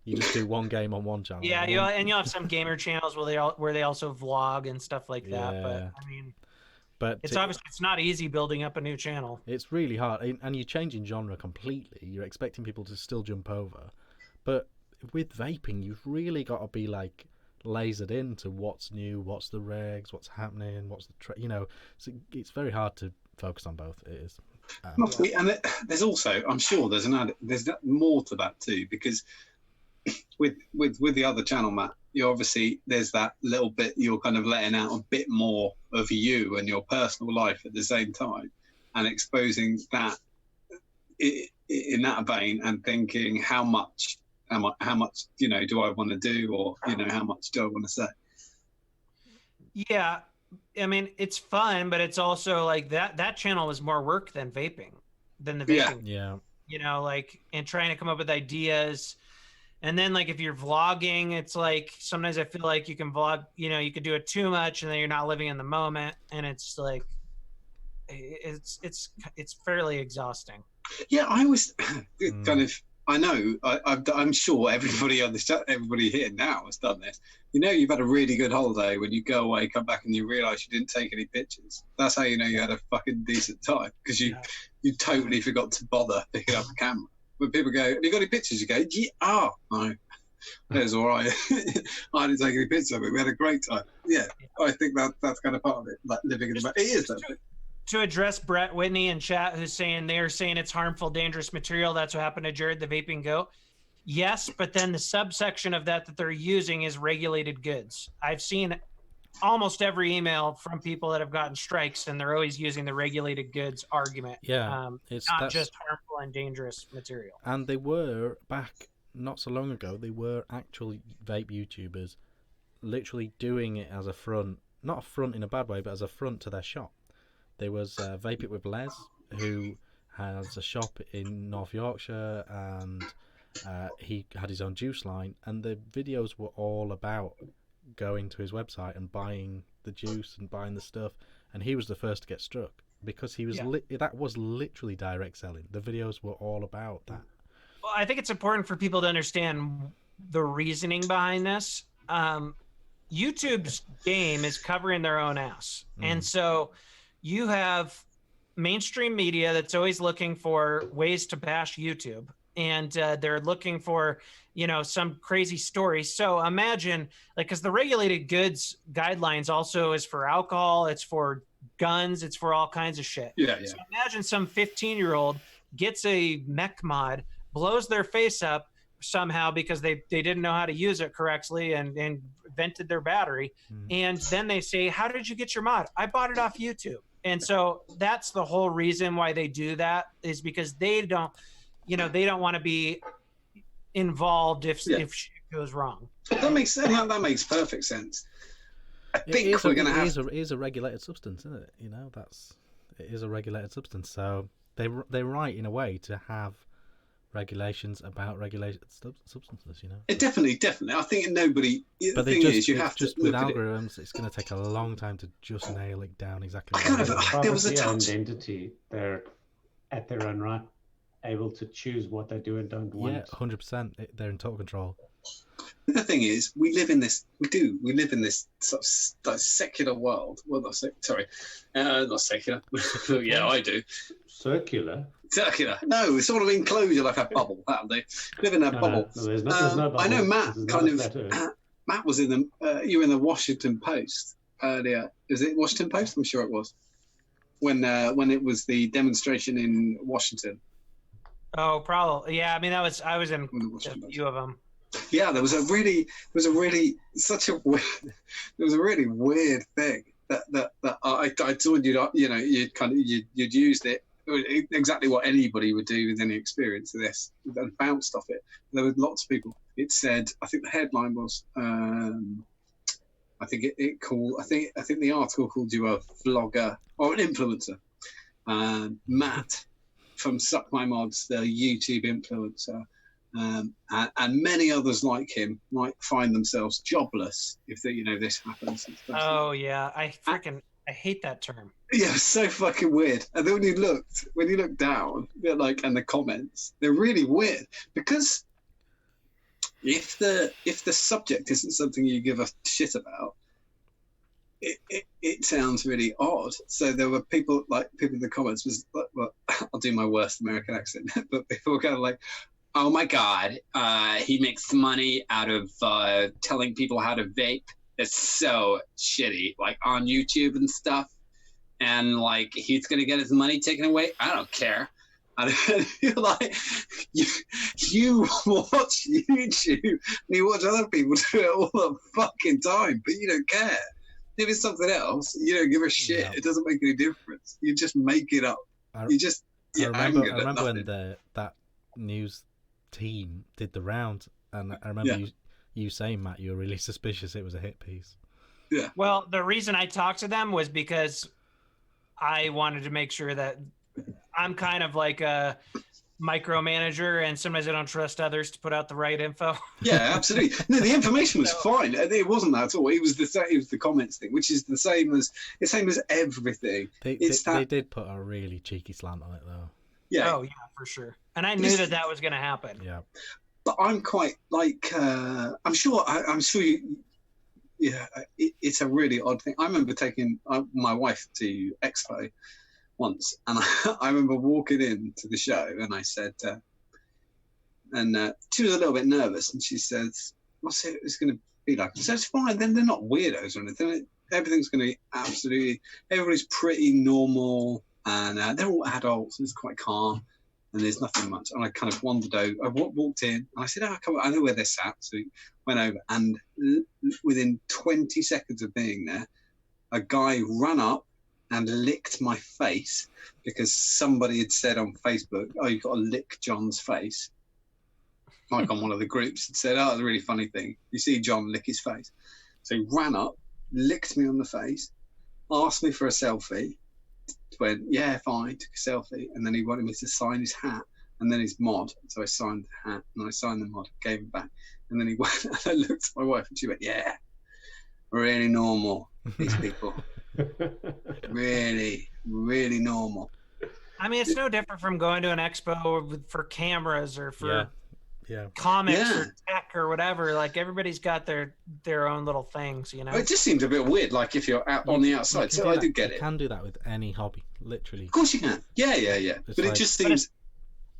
You just do one game on one channel. Yeah, you'll have some gamer channels where they also vlog and stuff like that. But I mean, it's obviously it's not easy building up a new channel. It's really hard, and you're changing genre completely. You're expecting people to still jump over, but with vaping, you've really got to be like lasered into what's new, what's the regs, what's happening, what's the so it's very hard to focus on both. It is. Must be, and there's also, I'm sure there's more to that too, because with the other channel, Matt, you obviously there's that little bit you're kind of letting out a bit more of you and your personal life at the same time, and exposing that in that vein, and thinking how much do I want to do, or how much do I want to say? Yeah, I mean it's fun, but it's also like that channel was more work than the vaping. Yeah. Like and trying to come up with ideas. And then like if you're vlogging, it's like sometimes I feel like you can vlog, you could do it too much and then you're not living in the moment, and it's like it's fairly exhausting. Yeah, I was kind of. I know. I'm sure everybody on everybody here now has done this. You've had a really good holiday when you go away, come back, and you realise you didn't take any pictures. That's how you know you had a fucking decent time, because you totally forgot to bother picking up a camera. When people go, "Have you got any pictures?" You go, "Yeah, no, it was all right. I didn't take any pictures of it. We had a great time." Yeah, I think that's kind of part of it, like living in the. It is that. To address Brett Whitney in chat, who's saying they're saying it's harmful, dangerous material. That's what happened to Jared the Vaping Goat. Yes, but then the subsection of that they're using is regulated goods. I've seen almost every email from people that have gotten strikes, and they're always using the regulated goods argument. Yeah, it's not just harmful and dangerous material. And they were back not so long ago. They were actual vape YouTubers, literally doing it as a front, not a front in a bad way, but as a front to their shop. There was Vape It with Les, who has a shop in North Yorkshire, and he had his own juice line, and the videos were all about going to his website and buying the juice and buying the stuff, and he was the first to get struck because he was that was literally direct selling. The videos were all about that. Well, I think it's important for people to understand the reasoning behind this. YouTube's game is covering their own ass, and so you have mainstream media that's always looking for ways to bash YouTube, and they're looking for, some crazy story. So imagine, like, because the regulated goods guidelines also is for alcohol, it's for guns, it's for all kinds of shit. Yeah. So imagine some 15-year-old gets a mech mod, blows their face up somehow because they didn't know how to use it correctly and vented their battery. And then they say, how did you get your mod? I bought it off YouTube. And so that's the whole reason why they do that, is because they don't want to be involved if shit goes wrong. That makes perfect sense. I think we're going to have. It is a regulated substance, isn't it? It is a regulated substance. So they're right in a way to have regulations about regulated substances. Definitely. I think nobody. But the thing is, you have just to with look at algorithms, it's going to take a long time to just nail it down exactly. There was a touch. Entity. They're at their own right, able to choose what they do and don't want. Yeah, 100%. They're in total control. The thing is, we live in this sort of secular world. Well, not secular. Yeah, I do. Circular. No, it's sort of enclosure, like a bubble. That'll do. Live in a bubble. No, there's no bubble. I know Matt Matt was in the. You were in the Washington Post earlier. Is it Washington Post? I'm sure it was. When it was the demonstration in Washington. Oh, probably. Yeah, I mean I was in a few of them. Yeah, there was a really weird thing that I told you, you'd used it exactly what anybody would do with any experience of this, and bounced off it. There were lots of people. It said, I think the headline was, I think the article called you a vlogger or an influencer. Matt from Suck My Mods, the YouTube influencer. And many others like him might find themselves jobless if this happens. Oh yeah, I hate that term. Yeah, it's so fucking weird. And then when you look down, and the comments, they're really weird, because if the subject isn't something you give a shit about, it sounds really odd. So there were people in the comments was, well, I'll do my worst American accent, but people were kind of like, oh my God, he makes money out of telling people how to vape. It's so shitty, on YouTube and stuff. And he's going to get his money taken away. I don't care. And you're like, you watch YouTube and you watch other people do it all the fucking time, but you don't care. If it's something else, you don't give a shit. Yeah. It doesn't make any difference. You just make it up. I remember when that news team did the round, and I remember you saying, Matt, you were really suspicious it was a hit piece. Yeah. Well, the reason I talked to them was because I wanted to make sure that I'm kind of like a micromanager, and sometimes I don't trust others to put out the right info. Yeah, absolutely. No, the information was fine. It wasn't that at all. It was the comments thing, which is the same as everything. They did put a really cheeky slant on it, though. Yeah. Oh yeah, for sure. And I knew that was going to happen. Yeah. But I'm quite I'm sure you. Yeah, it's a really odd thing. I remember taking my wife to Expo once, and I remember walking into the show, and I said, she was a little bit nervous, and she says, "What's it going to be like?" I said, "It's fine. Then they're not weirdos or anything. Everything's going to be everybody's pretty normal, and they're all adults, and it's quite calm, and there's nothing much." And I kind of wandered over. I walked in, and I said, "Oh, come on, I know where they're sat." So we went over, and within 20 seconds of being there, a guy ran up and licked my face because somebody had said on Facebook, "Oh, you've got to lick John's face." On one of the groups had said, "Oh, it's a really funny thing. You see John lick his face." So he ran up, licked me on the face, asked me for a selfie, went, "Yeah, fine," took a selfie, and then he wanted me to sign his hat and then his mod. So I signed the hat and I signed the mod, gave it back. And then he went, and I looked at my wife and she went, "Yeah, really normal, these people." Really, really normal. I mean, it's no different from going to an expo for cameras or for comics or tech or whatever. Everybody's got their own little things, It just seems a bit weird, if you're out on the outside. So I do get it. You can do that with any hobby, literally. Of course you can. Yeah. But it just seems...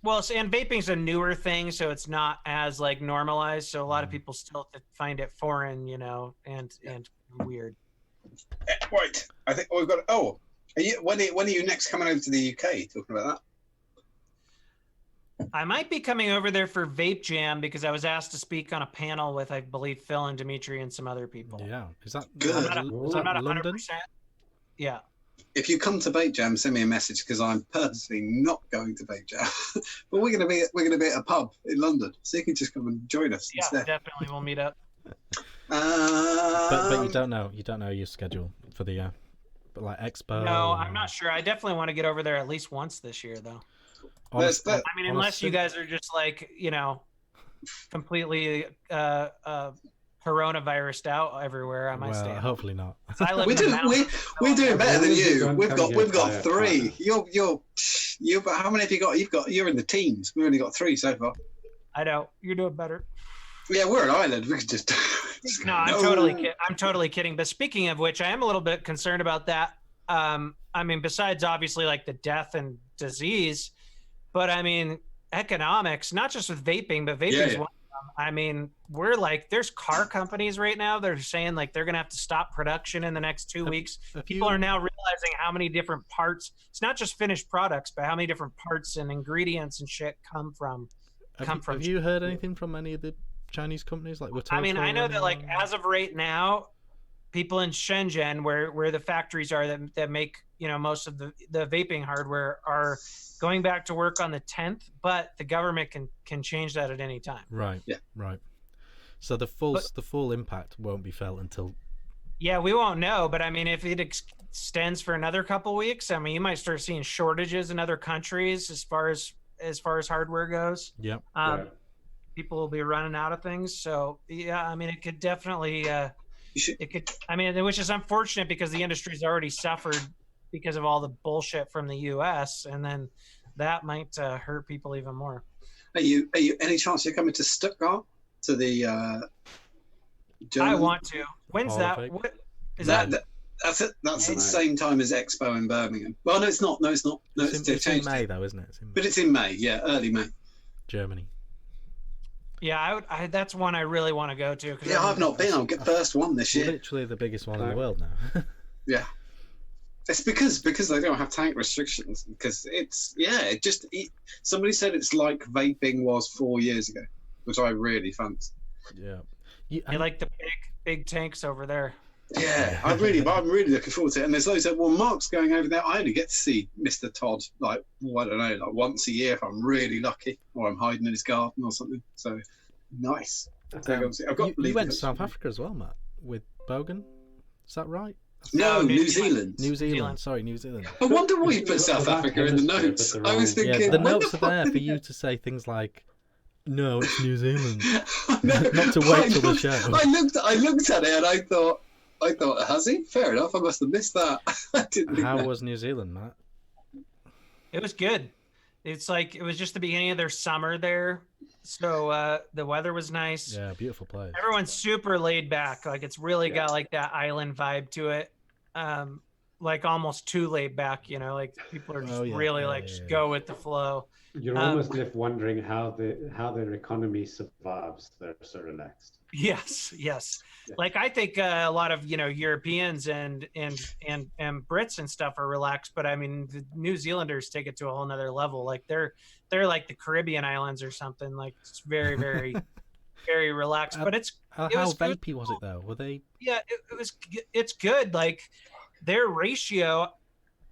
Well, and vaping's a newer thing, so it's not as like normalized. So a lot of people still find it foreign, and weird. Right. I think we've got. Oh, when are you next coming over to the UK? Talking about I might be coming over there for Vape Jam because I was asked to speak on a panel with, I believe, Phil and Dimitri and some other people. Yeah, is that Good. I'm not London? 100%. Yeah. If you come to Vape Jam, send me a message because I'm purposely not going to Vape Jam. But we're gonna be at a pub in London, so you can just come and join us Yeah, instead. definitely we'll meet up. But you don't know your schedule for the but like expo. No, I'm not sure. I definitely want to get over there at least once this year, though. Honestly, I mean, unless you guys are just like, completely coronavirused out everywhere, I might stay. Hopefully not. I live We're in the mountains, doing better than you. We've got fire 3. You're how many have you got? You're in the teens. We've only got 3 so far. I know you're doing better. Yeah, we're an island. We could just. No, I'm totally kidding. But speaking of which, I am a little bit concerned about that. I mean, besides obviously like the death and disease, but I mean economics, not just with vaping, but vaping is one of them. I mean, we're like, there's car companies right now that are saying like they're gonna have to stop production in the next 2 weeks. People are now realizing how many different parts. It's not just finished products, but how many different parts and ingredients and shit come from. Have you heard anything from any of the Chinese companies like I mean, I know that like as of right now, people in Shenzhen, where the factories are that make most of the vaping hardware, are going back to work on the 10th, but the government can change that at any time. Right. Yeah. Right. So the full impact won't be felt until. Yeah, we won't know, but I mean, if it extends for another couple weeks, I mean, you might start seeing shortages in other countries as far as hardware goes. Yep. People will be running out of things. So yeah, I mean, it could definitely. I mean, which is unfortunate because the industry's already suffered because of all the bullshit from the U.S. and then that might hurt people even more. Are you any chance you're coming to Stuttgart to the? German? I want to. When's that? What is that? That's it. That's at the same time as Expo in Birmingham. Well, no, it's not. No, it's not. No, it's in May though, isn't it? But it's in May. Yeah, early May. Germany. Yeah, that's one I really want to go to. Yeah, I've not been. I'll get first one this year. Literally the biggest one in the world now. Yeah, it's because they don't have tank restrictions. Because somebody said it's like vaping was 4 years ago, which I really fancy. Yeah, you like the big tanks over there. Yeah, I'm really looking forward to it. And there's loads of Mark's going over there. I only get to see Mr. Todd I don't know, like once a year if I'm really lucky, or I'm hiding in his garden or something. So nice. You went to South Africa as well, Matt, with Bogan. Is that right? No, New Zealand. New Zealand. Sorry, New Zealand. I wonder why you put South Africa in the notes. I was thinking. Yeah, the notes are there for you to say things like, "No, it's New Zealand." Not to wait till the show. I looked at it and I thought, has he? Fair enough. I must have missed that. I didn't think How was New Zealand, Matt? It was good. It's like it was just the beginning of their summer there, so the weather was nice. Yeah, beautiful place. Everyone's super laid back. Like it's really got like that island vibe to it. Like almost too laid back. Like people are just just go with the flow. You're almost left wondering how their economy survives. They're so relaxed. Yes. Yeah. Like I think a lot of Europeans and Brits and stuff are relaxed, but I mean the New Zealanders take it to a whole nother level. Like they're like the Caribbean islands or something. Like it's very very very relaxed. But how vapey was it though? Were they? Yeah, it's good. Like their ratio.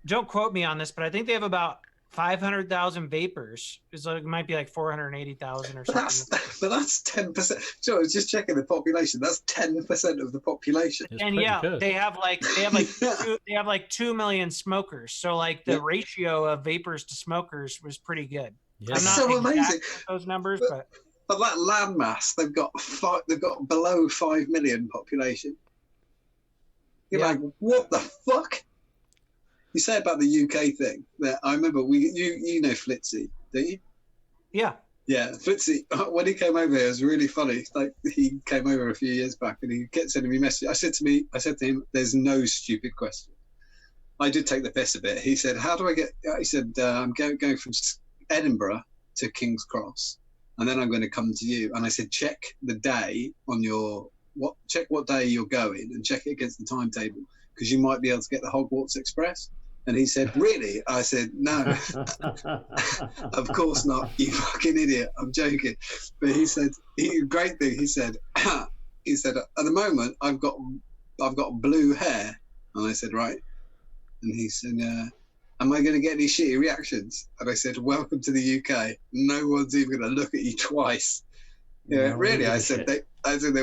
Don't quote me on this, but I think they have about 500,000 vapors. It might be like 480,000 or something. But that's 10%. So I was just checking the population. That's 10% of the population. And yeah, good. they have like 2 million smokers. So like the ratio of vapors to smokers was pretty good. Yeah. That's so amazing. Those numbers, but that landmass, they've got below 5 million population. You're like, what the fuck? You say about the UK thing that I remember you know Flitzy, don't you? Yeah. Yeah, Flitzy, when he came over here, it was really funny. Like he came over a few years back and he kept sending me messages. I said to him, there's no stupid question. I did take the piss a bit. He said, how do I get, he said, I'm going from Edinburgh to King's Cross, and then I'm going to come to you. And I said, check the day on check what day you're going, and check it against the timetable, because you might be able to get the Hogwarts Express. And he said, really? I said, no, of course not, you fucking idiot. I'm joking. But he said, great thing. He said, at the moment I've got blue hair. And I said, right. And he said, am I going to get any shitty reactions? And I said, welcome to the UK. No one's even going to look at you twice. Yeah, no, really? I said they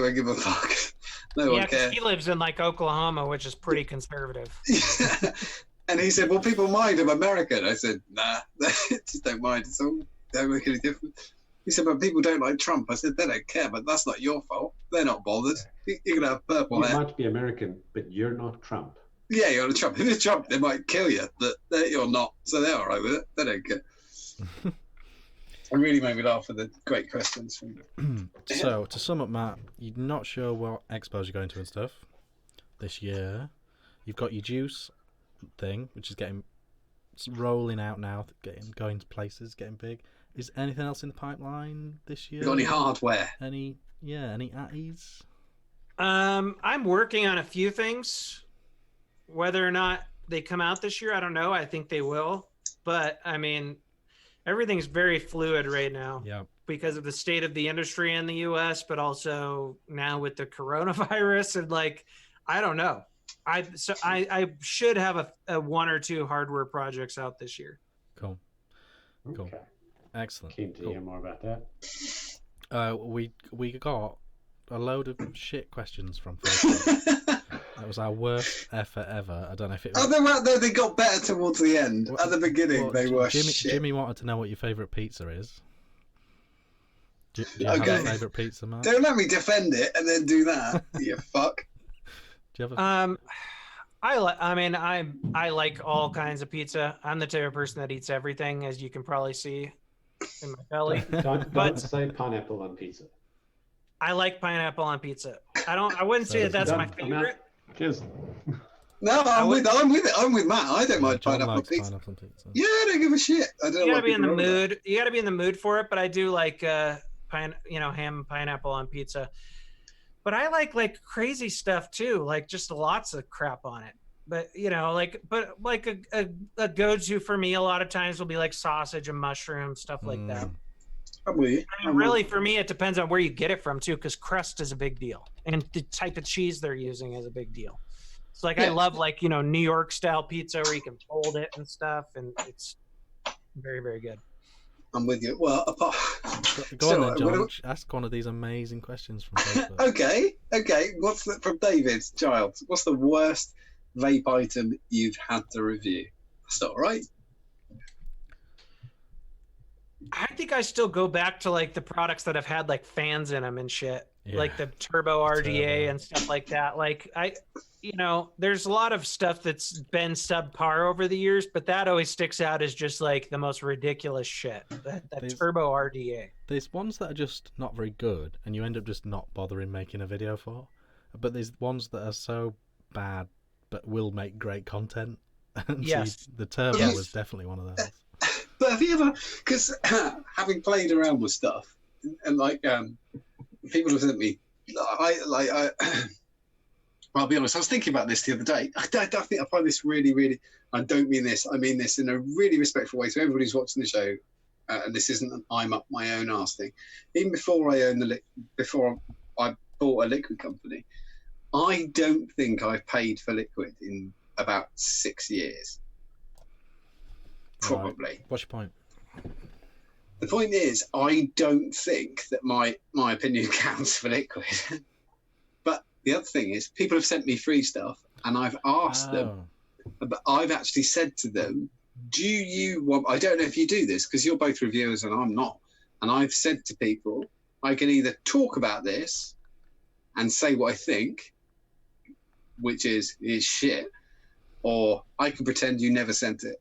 won't give a fuck. No one cares. He lives in like Oklahoma, which is pretty conservative. Yeah. And he said, well, people mind I'm American. I said, nah, just don't mind. It's all, don't make any difference. He said, but people don't like Trump. I said, they don't care, but that's not your fault. They're not bothered. You're going to have purple hair. You might be American, but you're not Trump. Yeah, you're not Trump. If you're Trump, they might kill you, but you're not. So they're all right with it. They don't care. It really made me laugh with the great questions. So, to sum up, Matt, you're not sure what expos you're going to and stuff this year. You've got your juice thing, which is rolling out now, going to places, getting big. Is anything else in the pipeline this year? You got any hardware? Any atties? I'm working on a few things. Whether or not they come out this year, I don't know. I think they will. But I mean, everything's very fluid right now. Yeah. Because of the state of the industry in the US, but also now with the coronavirus, and like, I don't know. I should have a one or two hardware projects out this year. Cool. Okay. Excellent. Keen to hear more about that. We got a load of shit questions from Facebook. That was our worst effort ever. I don't know if it was... they got better towards the end. At the beginning, they were shit. Jimmy wanted to know what your favourite pizza is. Do you have a favourite pizza, Matt? Don't let me defend it and then do that, you fuck. Do you have I like all kinds of pizza. I'm the type of person that eats everything, as you can probably see in my belly. Don't say pineapple on pizza. I like pineapple on pizza. I wouldn't say that's my favorite. Cheers. No, I'm with Matt. I don't mind pineapple pizza. Yeah, I don't give a shit. I don't. You gotta be in the mood. You gotta be in the mood for it. But I do like ham and pineapple on pizza. But I like crazy stuff too, like just lots of crap on it. But a go-to for me a lot of times will be like sausage and mushroom stuff like that. Probably. I mean, really, for me, it depends on where you get it from too, because crust is a big deal, and the type of cheese they're using is a big deal. So I love New York style pizza where you can fold it and stuff, and it's very, very good. I'm with you. Well, go on then, John. Ask one of these amazing questions from Facebook. Okay. What's from David Giles? What's the worst vape item you've had to review? That's all right. I think I still go back to like the products that have had like fans in them and shit, like the Turbo RDA and stuff like that. Like there's a lot of stuff that's been subpar over the years, but that always sticks out as just like the most ridiculous shit. That Turbo RDA. There's ones that are just not very good, and you end up just not bothering making a video for. But there's ones that are so bad, but will make great content. Yes, the Turbo was definitely one of those. But have you ever, because having played around with stuff, and people have sent me, I'll be honest, I was thinking about this the other day. I think I find this really, really, I don't mean this, I mean this in a really respectful way to everybody who's watching the show, and this isn't an I'm up my own arse thing. Even before before I bought a liquid company, I don't think I've paid for liquid in about 6 years. Probably. Right. What's your point? The point is, I don't think that my opinion counts for liquid. But the other thing is, people have sent me free stuff, and I've asked them, but I've actually said to them, do you want, I don't know if you do this, because you're both reviewers and I'm not, and I've said to people, I can either talk about this and say what I think, which is shit, or I can pretend you never sent it.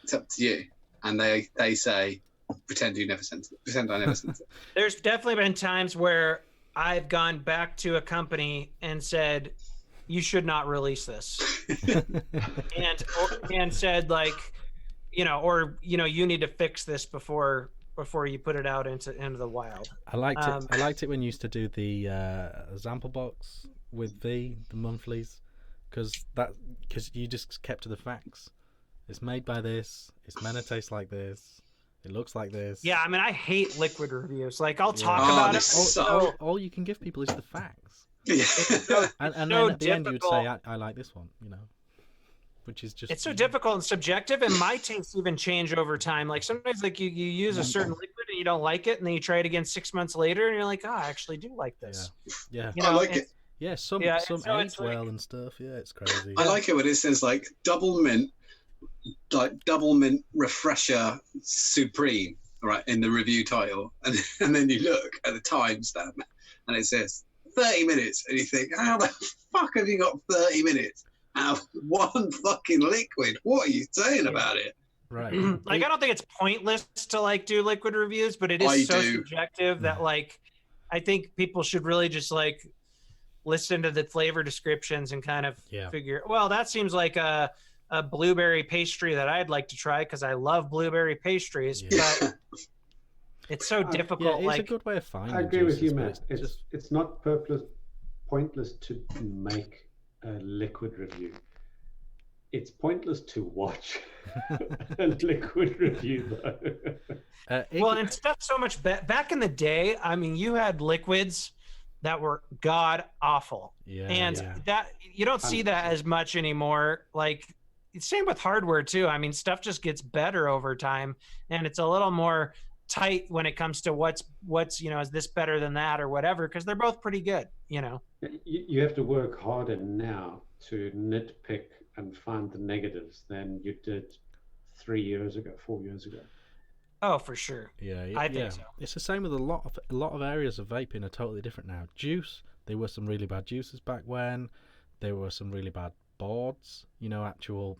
It's up to you. And they say, pretend you never sent it. Pretend I never sent it. There's definitely been times where I've gone back to a company and said, you should not release this. and said you need to fix this before before you put it out into the wild. I liked it. I liked it when you used to do the sample box with the monthlies, because you just kept to the facts. It's made by this. It's meant to taste like this. It looks like this. Yeah, I mean, I hate liquid reviews. Like, I'll talk about it. All you can give people is the facts. Yeah. And then at the end, you would say, I like this one, you know, which is just... It's so difficult and subjective, and my tastes even change over time. Like, sometimes, like, you use a certain liquid and you don't like it, and then you try it again 6 months later, and you're like, oh, I actually do like this. Yeah. You know, I like it. Yeah, some age well and stuff. Yeah, it's crazy. I like it when it says, like, double mint refresher supreme, right, in the review title, and then you look at the timestamp and it says 30 minutes, and you think, how the fuck have you got 30 minutes out of one fucking liquid? What are you saying about it? Right. Like, I don't think it's pointless to like do liquid reviews, but it is subjective that, like, I think people should really just like listen to the flavor descriptions and kind of figure, well, that seems like a blueberry pastry that I'd like to try because I love blueberry pastries, but it's so difficult. It's a good way of finding. I agree with you, Matt. It's it's not pointless to make a liquid review. It's pointless to watch a liquid review, though. Well, and stuff so much back in the day. I mean, you had liquids that were god awful, that you don't see that as much anymore. Like, same with hardware too. I mean, stuff just gets better over time, and it's a little more tight when it comes to what's is this better than that or whatever, because they're both pretty good. You have to work harder now to nitpick and find the negatives than you did 4 years ago. Oh, for sure. I think so. It's the same with a lot of areas of vaping are totally different now. Juice, there were some really bad juices back when. There were some really bad boards, actual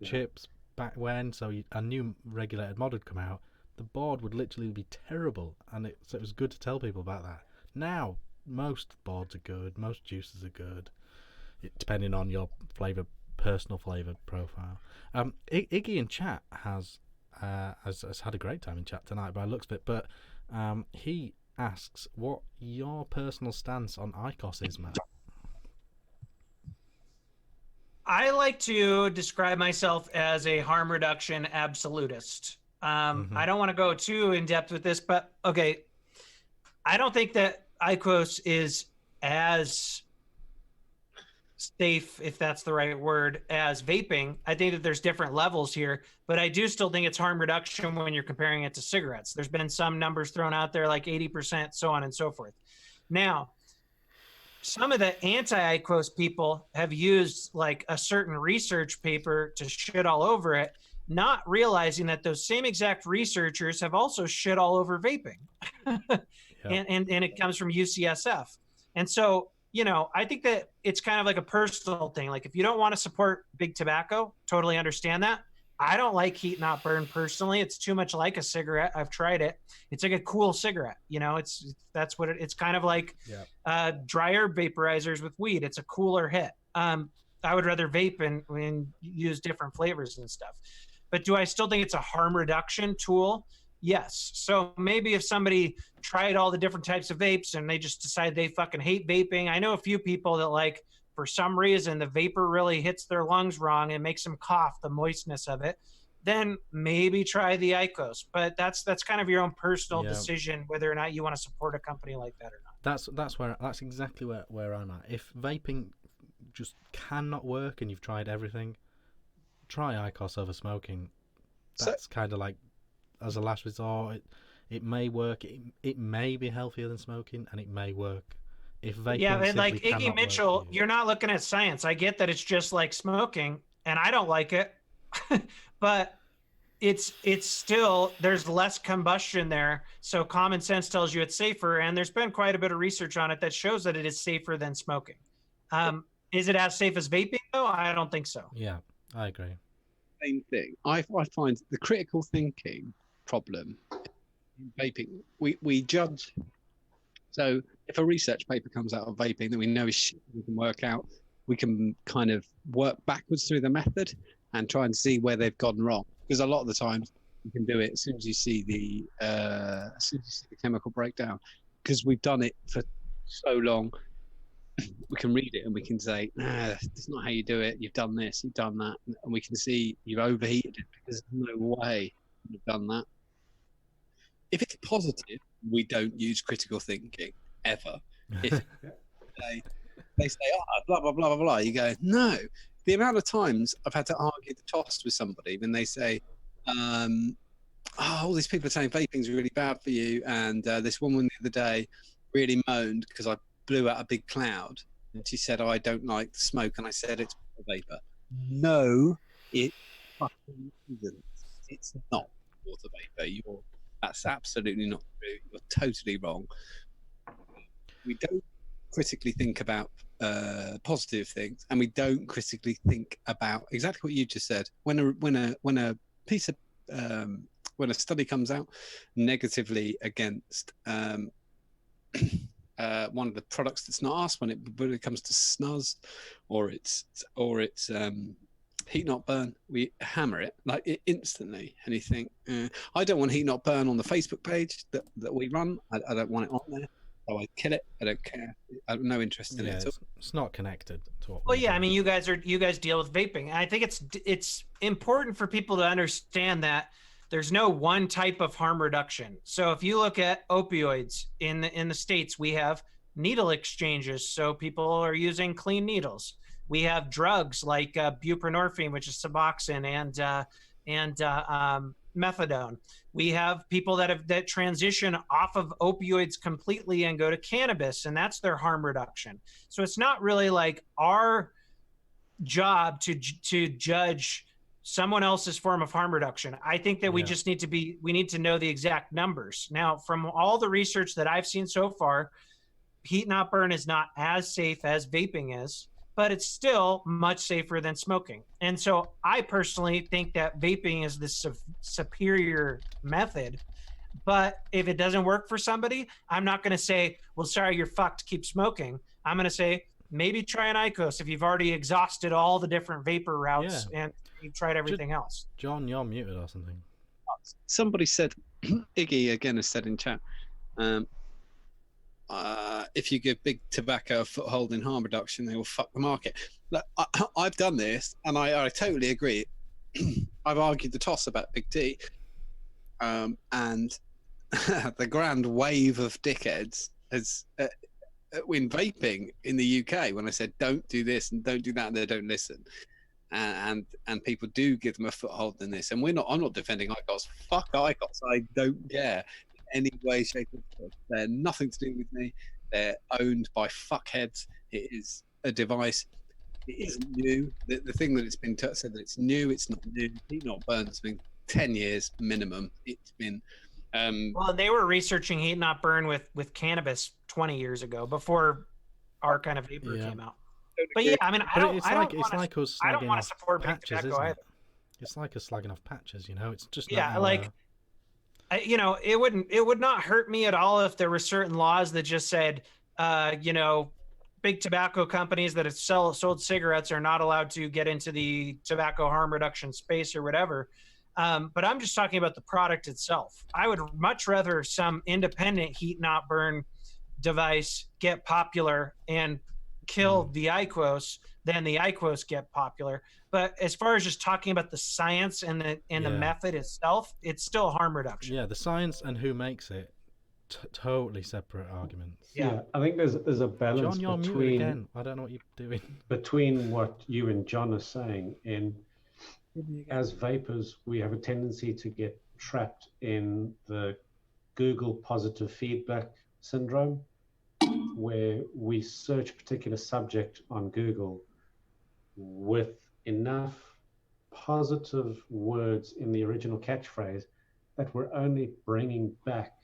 chips back when. So a new regulated mod would come out. The board would literally be terrible, and so it was good to tell people about that. Now, most boards are good, most juices are good, depending on your personal flavor profile. Iggy in chat has had a great time in chat tonight by the looks of it, but he asks what your personal stance on IQOS is, Matt. I like to describe myself as a harm reduction absolutist. I don't want to go too in depth with this, but okay, I don't think that IQOS is as safe, if that's the right word, as vaping. I think that there's different levels here, but I do still think it's harm reduction when you're comparing it to cigarettes. There's been some numbers thrown out there like 80%, so on and so forth. Now, some of the anti-IQOS people have used like a certain research paper to shit all over it, not realizing that those same exact researchers have also shit all over vaping. and it comes from UCSF. And so, I think that it's kind of like a personal thing. Like, if you don't want to support big tobacco, totally understand that. I don't like heat not burn personally. It's too much like a cigarette. I've tried it. It's like a cool cigarette. That's what it's kind of like. Dry herb vaporizers with weed. It's a cooler hit. I would rather vape and use different flavors and stuff. But do I still think it's a harm reduction tool? Yes. So maybe if somebody tried all the different types of vapes and they just decide they fucking hate vaping. I know a few people that, like, for some reason the vapor really hits their lungs wrong and makes them cough, the moistness of it. Then maybe try the IQOS. But that's kind of your own personal decision whether or not you want to support a company like that or not. That's exactly where I'm at. If vaping just cannot work and you've tried everything, try IQOS over smoking. That's kind of like, as a last resort, it may work. It may be healthier than smoking, and it may work. If vaping, and like Iggy Mitchell, you're not looking at science. I get that it's just like smoking, and I don't like it, but it's still, there's less combustion there. So common sense tells you it's safer, and there's been quite a bit of research on it that shows that it is safer than smoking. Is it as safe as vaping though? I don't think so. Yeah, I agree. Same thing. I find the critical thinking problem in vaping. We judge. So if a research paper comes out of vaping that we know is shit, we can work out, we can kind of work backwards through the method and try and see where they've gone wrong. Because a lot of the times you can do it as soon as you see the chemical breakdown, because we've done it for so long. We can read it and we can say, nah, that's not how you do it. You've done this, you've done that, and we can see you've overheated it because there's no way you've done that. If it's positive, we don't use critical thinking ever. If they say, blah blah blah blah blah, you go, no. The amount of times I've had to argue the toss with somebody when they say, all these people are saying vaping's really bad for you, and this woman the other day really moaned because I blew out a big cloud, and she said, I don't like the smoke, and I said it's water vapor. No, it fucking isn't. It's not water vapor. That's absolutely not true. You're totally wrong. We don't critically think about positive things, and we don't critically think about exactly what you just said. When a piece of when a study comes out negatively against one of the products that's not us, when it comes to snus or it's heat not burn, we hammer it instantly. And you think, I don't want heat not burn on the Facebook page that we run. I don't want it on there. So I kill it. I don't care. I have no interest in it. It's not connected to what. Well, yeah, I mean, you guys deal with vaping. And I think it's important for people to understand that there's no one type of harm reduction. So if you look at opioids in the States, we have needle exchanges. So people are using clean needles. We have drugs like buprenorphine, which is Suboxone, and methadone. We have people that transition off of opioids completely and go to cannabis, and that's their harm reduction. So it's not really like our job to judge someone else's form of harm reduction. I think that we just need to know the exact numbers. Now, from all the research that I've seen so far, heat not burn is not as safe as vaping is, but it's still much safer than smoking. And so I personally think that vaping is the superior method. But if it doesn't work for somebody, I'm not going to say, well, sorry, you're fucked, keep smoking. I'm going to say, maybe try an IQOS if you've already exhausted all the different vapor routes and you've tried everything else. John, you're muted or something. Somebody said, Iggy again has said in chat, if you give big tobacco a foothold in harm reduction, they will fuck the market. Look, I've done this, and I totally agree. I've argued the toss about Big T, and the grand wave of dickheads has in vaping in the UK. When I said don't do this and don't do that, and they don't listen, and people do give them a foothold in this. And I'm not defending IQOS. Fuck IQOS. I don't care. Any way, shape, or form. They're nothing to do with me. They're owned by fuckheads. It is a device. It isn't new. The thing that it's been said that it's new, it's not new. Heat not burn has been 10 years minimum. It's been. Well, they were researching heat not burn with cannabis 20 years ago, before our kind of vapor came out. But yeah, I mean, I don't want to support patches, tobacco either. It's like us slagging off patches, It's just it would not hurt me at all if there were certain laws that just said, big tobacco companies that have sold cigarettes are not allowed to get into the tobacco harm reduction space or whatever. But I'm just talking about the product itself. I would much rather some independent heat not burn device get popular and kill the IQOS than the IQOS get popular. But as far as just talking about the science and the method itself, it's still harm reduction. Yeah, the science and who makes it, totally separate arguments. Yeah, I think there's a balance John, you're muted again. I don't know what you're doing. Between what you and John are saying, as vapors, we have a tendency to get trapped in the Google positive feedback syndrome, where we search a particular subject on Google with enough positive words in the original catchphrase that we're only bringing back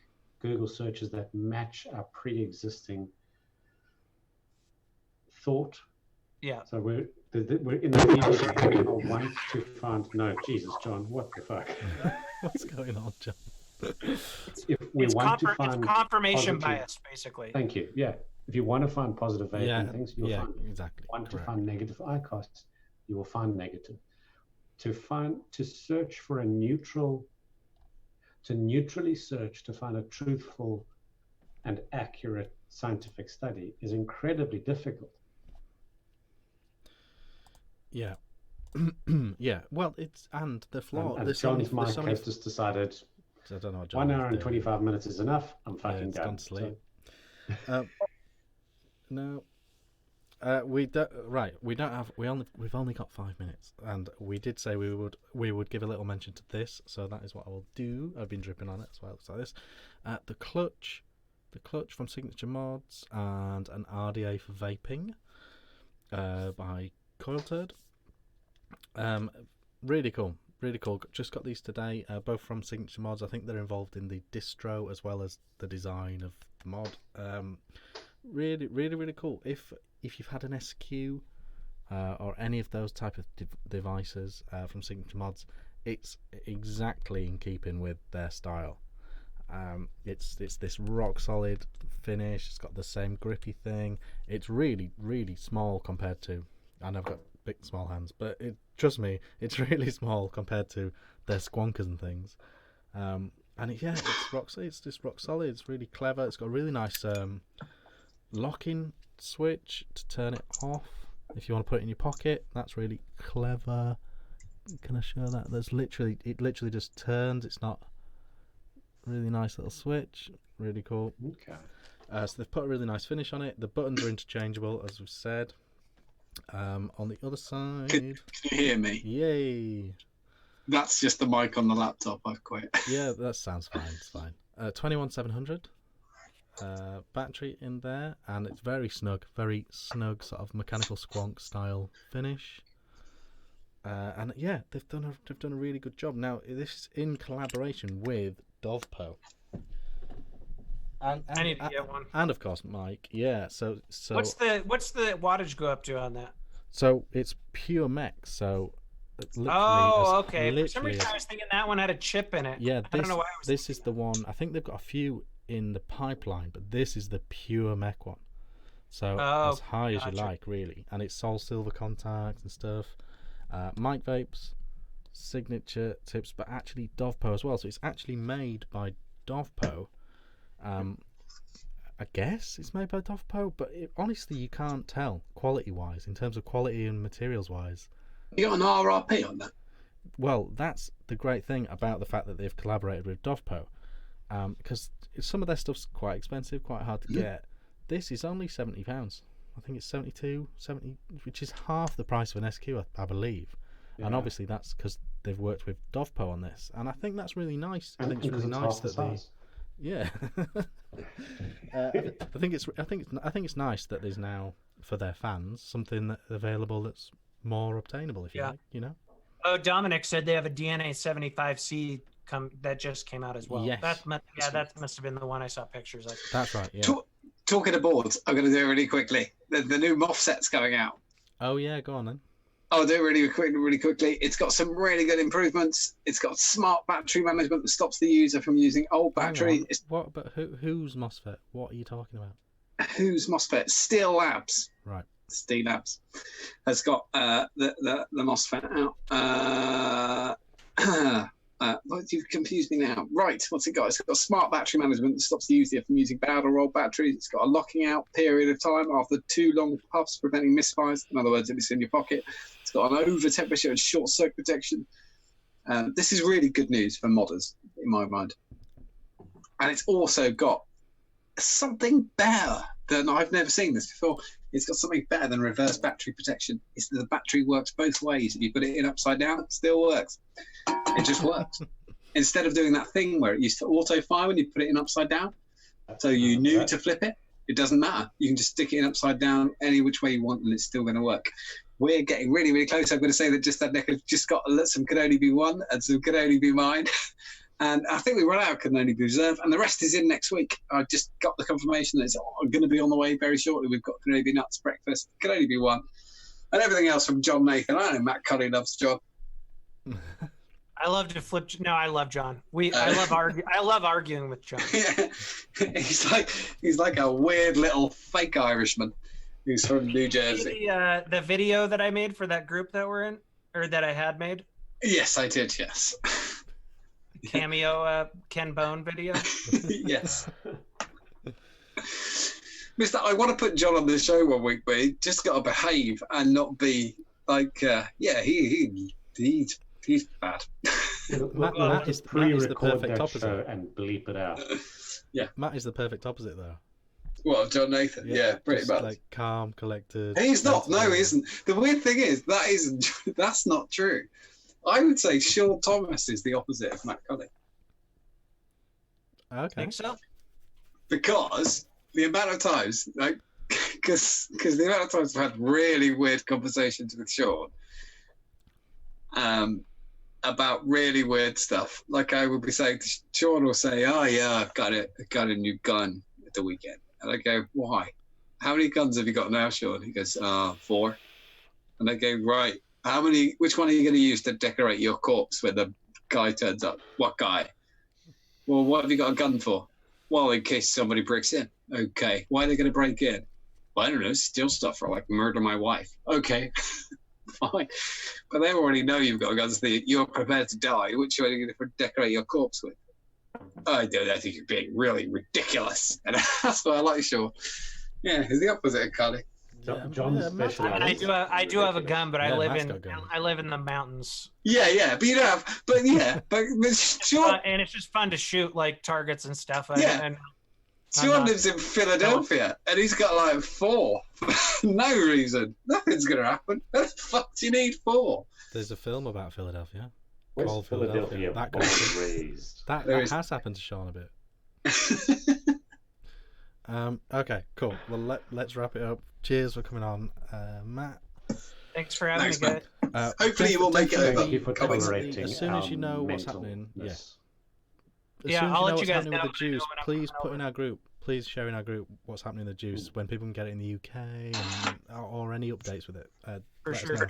Google searches that match our pre-existing thought. Yeah. So we're in the field of want to find. No, Jesus, John, what the fuck? What's going on, John? It's confirmation bias, basically. Thank you. Yeah. If you want to find positive vaping things, you'll find exactly. Want to find negative IQOS, you will find negative. To search for a neutral to neutrally search to find a truthful and accurate scientific study is incredibly difficult. Yeah. Yeah. Well, it's and the flaw. And there's John's so many, mic has just decided I don't know what John 1 hour is and doing. 25 minutes is enough. I'm Yeah, fucking it's done. gone to sleep. So, No. We don't. Right. We don't have. We've only got 5 minutes, and we did say we would give a little mention to this. So that is what I will do. I've been dripping on it, so it looks like this. The clutch from Signature Mods, and an RDA for vaping, by Coilturd. Really cool. Really cool. Just got these today, both from Signature Mods. I think they're involved in the distro as well as the design of the mod. Really, really, really cool. If you've had an SQ or any of those type of devices from Signature Mods, it's exactly in keeping with their style. It's this rock solid finish. It's got the same grippy thing. It's really, really small compared to. And I've got big, small hands, but trust me, it's really small compared to their squonkers and things. And it's rock solid. It's just rock solid. It's really clever. It's got a really nice locking switch to turn it off if you want to put it in your pocket. That's really clever. Can I show that? It literally just turns. It's not really nice little switch. Really cool. okay. So they've put a really nice finish on it. The buttons are interchangeable, as we've said. On the other side, Can you hear me? yay! That's just the mic on the laptop. I've quit. Yeah, that sounds fine. It's fine. 21700 battery in there, and it's very snug, sort of mechanical squonk style finish. And yeah, they've done a really good job. Now this is in collaboration with Dovpo. And I need to get one. And of course Mike. Yeah. So What's the wattage go up to on that? so it's pure mech. So Okay. For some reason, I was thinking that one had a chip in it. Yeah, I don't know why I was this is the one. I think they've got a few in the pipeline, but this is the pure mech one. So as high as you like, really. And it's Soul Silver contacts and stuff. Mic vapes, signature tips, but actually Dovpo as well. So it's actually made by Dovpo. I guess it's made by Dovpo, but honestly, you can't tell quality-wise, in terms of quality and materials-wise. You got an RRP on that? Well, that's the great thing about the fact that they've collaborated with Dovpo, because some of their stuff's quite expensive, quite hard to get. This is only £70. I think it's 70, which is half the price of an SQ, I believe. Yeah. And obviously that's because they've worked with Dovpo on this, and I think that's really nice. I think it's really nice that they. Yeah. I think it's nice that there's now, for their fans, something that's available that's more obtainable, if you like, you know. Oh, Dominic said they have a DNA 75C that just came out as well. Yes. That must have been the one I saw pictures of. That's right. Yeah. Talking of boards, I'm going to do it really quickly. The new MOF set's going out. Oh yeah, go on then. I'll do it really quickly. It's got some really good improvements. It's got smart battery management that stops the user from using old battery. What? But whose MOSFET? What are you talking about? Whose MOSFET? Steel Labs. Right. Steel Labs has got the MOSFET out. You've confused me now. Right, what's it got? It's got smart battery management that stops the user from using bad or old batteries. It's got a locking out period of time after 2 long puffs, preventing misfires. In other words, if it's in your pocket. It's got an over temperature and short circuit protection. This is really good news for modders, in my mind. And it's also got something better than I've never seen this before. It's got something better than reverse battery protection. It's that the battery works both ways. If you put it in upside down, it still works. It just works. Instead of doing that thing where it used to auto fire when you put it in upside down, so you knew to flip it, it doesn't matter. You can just stick it in upside down any which way you want, and it's still going to work. We're getting really, really close. I'm going to say that that neck has just got some Can Only Be One and some Can Only Be Mine. And I think we run out of Can Only Be Reserve, and the rest is in next week. I just got the confirmation that it's going to be on the way very shortly. We've got Can Only Be Nuts, Breakfast, Can Only Be One, and everything else from John Nathan. I know Matt Culley loves John. I love to flip. No, I love John. I love arguing with John. Yeah. He's like a weird little fake Irishman who's from New Jersey. The video that I made for that group that we're in, or that I had made. Yes, I did. Yes. cameo Ken Bone video. Yes. Mister, I want to put John on the show one week, but he just got to behave and not be like, he's bad. Matt is the perfect that opposite. show and bleep it out. Matt is the perfect opposite, though. Well, John Nathan, yeah, pretty just much. like calm, collected. And he's not. No, sensible. he isn't. The weird thing is that's not true. I would say Sean Thomas is the opposite of Matt Culley Okay. Think so? because the amount of times, like, because the amount of times I've had really weird conversations with Sean, about really weird stuff. Like I would be saying, Sean will say, "Oh yeah, I got a new gun at the weekend," and I go, "Why? How many guns have you got now, Sean?" He goes, 4. And I go, "Right. Which one are you going to use to decorate your corpse when the guy turns up? What guy? Well, what have you got a gun for? Well, in case somebody breaks in. Okay. Why are they going to break in? Well, I don't know. Steal stuff or like murder my wife. Okay. Fine. But they already know you've got guns that you're prepared to die. Which one are you going to decorate your corpse with? I think you're being really ridiculous. And that's what I like, Sean. Yeah, he's the opposite of Culley. John's Matt's- specializes. I do have a gun, but Yeah, I live Matt's in got a gun. I live in the mountains, Yeah, but you don't have. But Sean, and it's just fun to shoot like targets and stuff. Yeah. And Sean lives in Philadelphia, and he's got like 4 for no reason. Nothing's gonna happen. What the fuck do you need 4? There's a film about Philadelphia. Where's Called Philadelphia That born guy. and raised? That There is- has happened to Sean a bit. Okay, cool. Well, let's wrap it up. Cheers for coming on, Matt. thanks for having Thanks, me, man. guys. Hopefully you will make it definitely- over. Thank you for Comments. tolerating As soon as you our know what's happening, mentalness. As Yeah, soon as I'll let know you what's guys happening know with the when I know juice, when I'm please coming put over. in our group. Please share in our group what's happening with the juice when people can get it in the UK and, or any updates with it. For let us sure.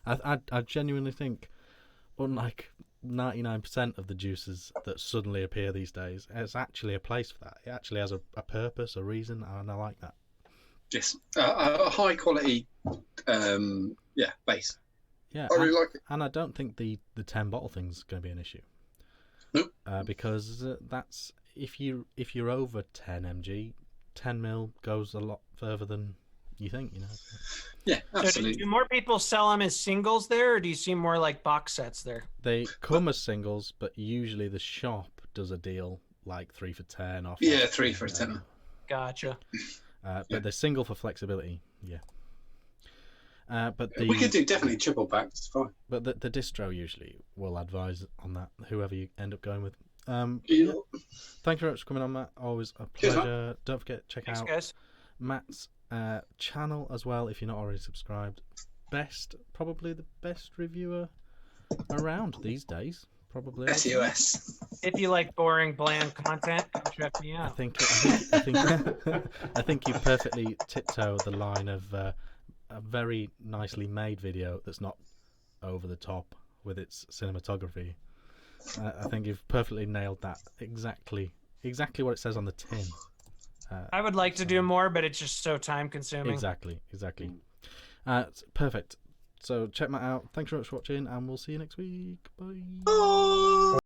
know. I genuinely think, unlike 99% of the juices that suddenly appear these days, it's actually a place for that. It actually has a purpose, a reason, and I like that. Yes, a high quality, base. Yeah, I really like it. and I don't think the 10 bottle thing's going to be an issue. Nope. Because that's if you're over 10 mg, 10 mil goes a lot further than you think. Yeah, So absolutely. do more people sell them as singles there, or do you see more like box sets there? They come as singles, but usually the shop does a deal like 3 for 10 or 4 Yeah, for 3 10, for 10. Gotcha. But they're single for flexibility. Yeah. But We could do definitely triple packs. It's fine. But the distro usually will advise on that, whoever you end up going with. Yeah. Thank you very much for coming on, Matt. Always a Cheers, pleasure. Don't forget, check Thanks, out guys. Matt's channel as well if you're not already subscribed. Probably the best reviewer around these days. Probably. SUS. If you like boring, bland content, come check me I out. think I think you perfectly tiptoe the line of a very nicely made video that's not over the top with its cinematography. I think you've perfectly nailed that. Exactly what it says on the tin. I would like to do more, but it's just so time consuming. Exactly. It's perfect. So check that out. Thanks very much for watching, and we'll see you next week. Bye. Oh.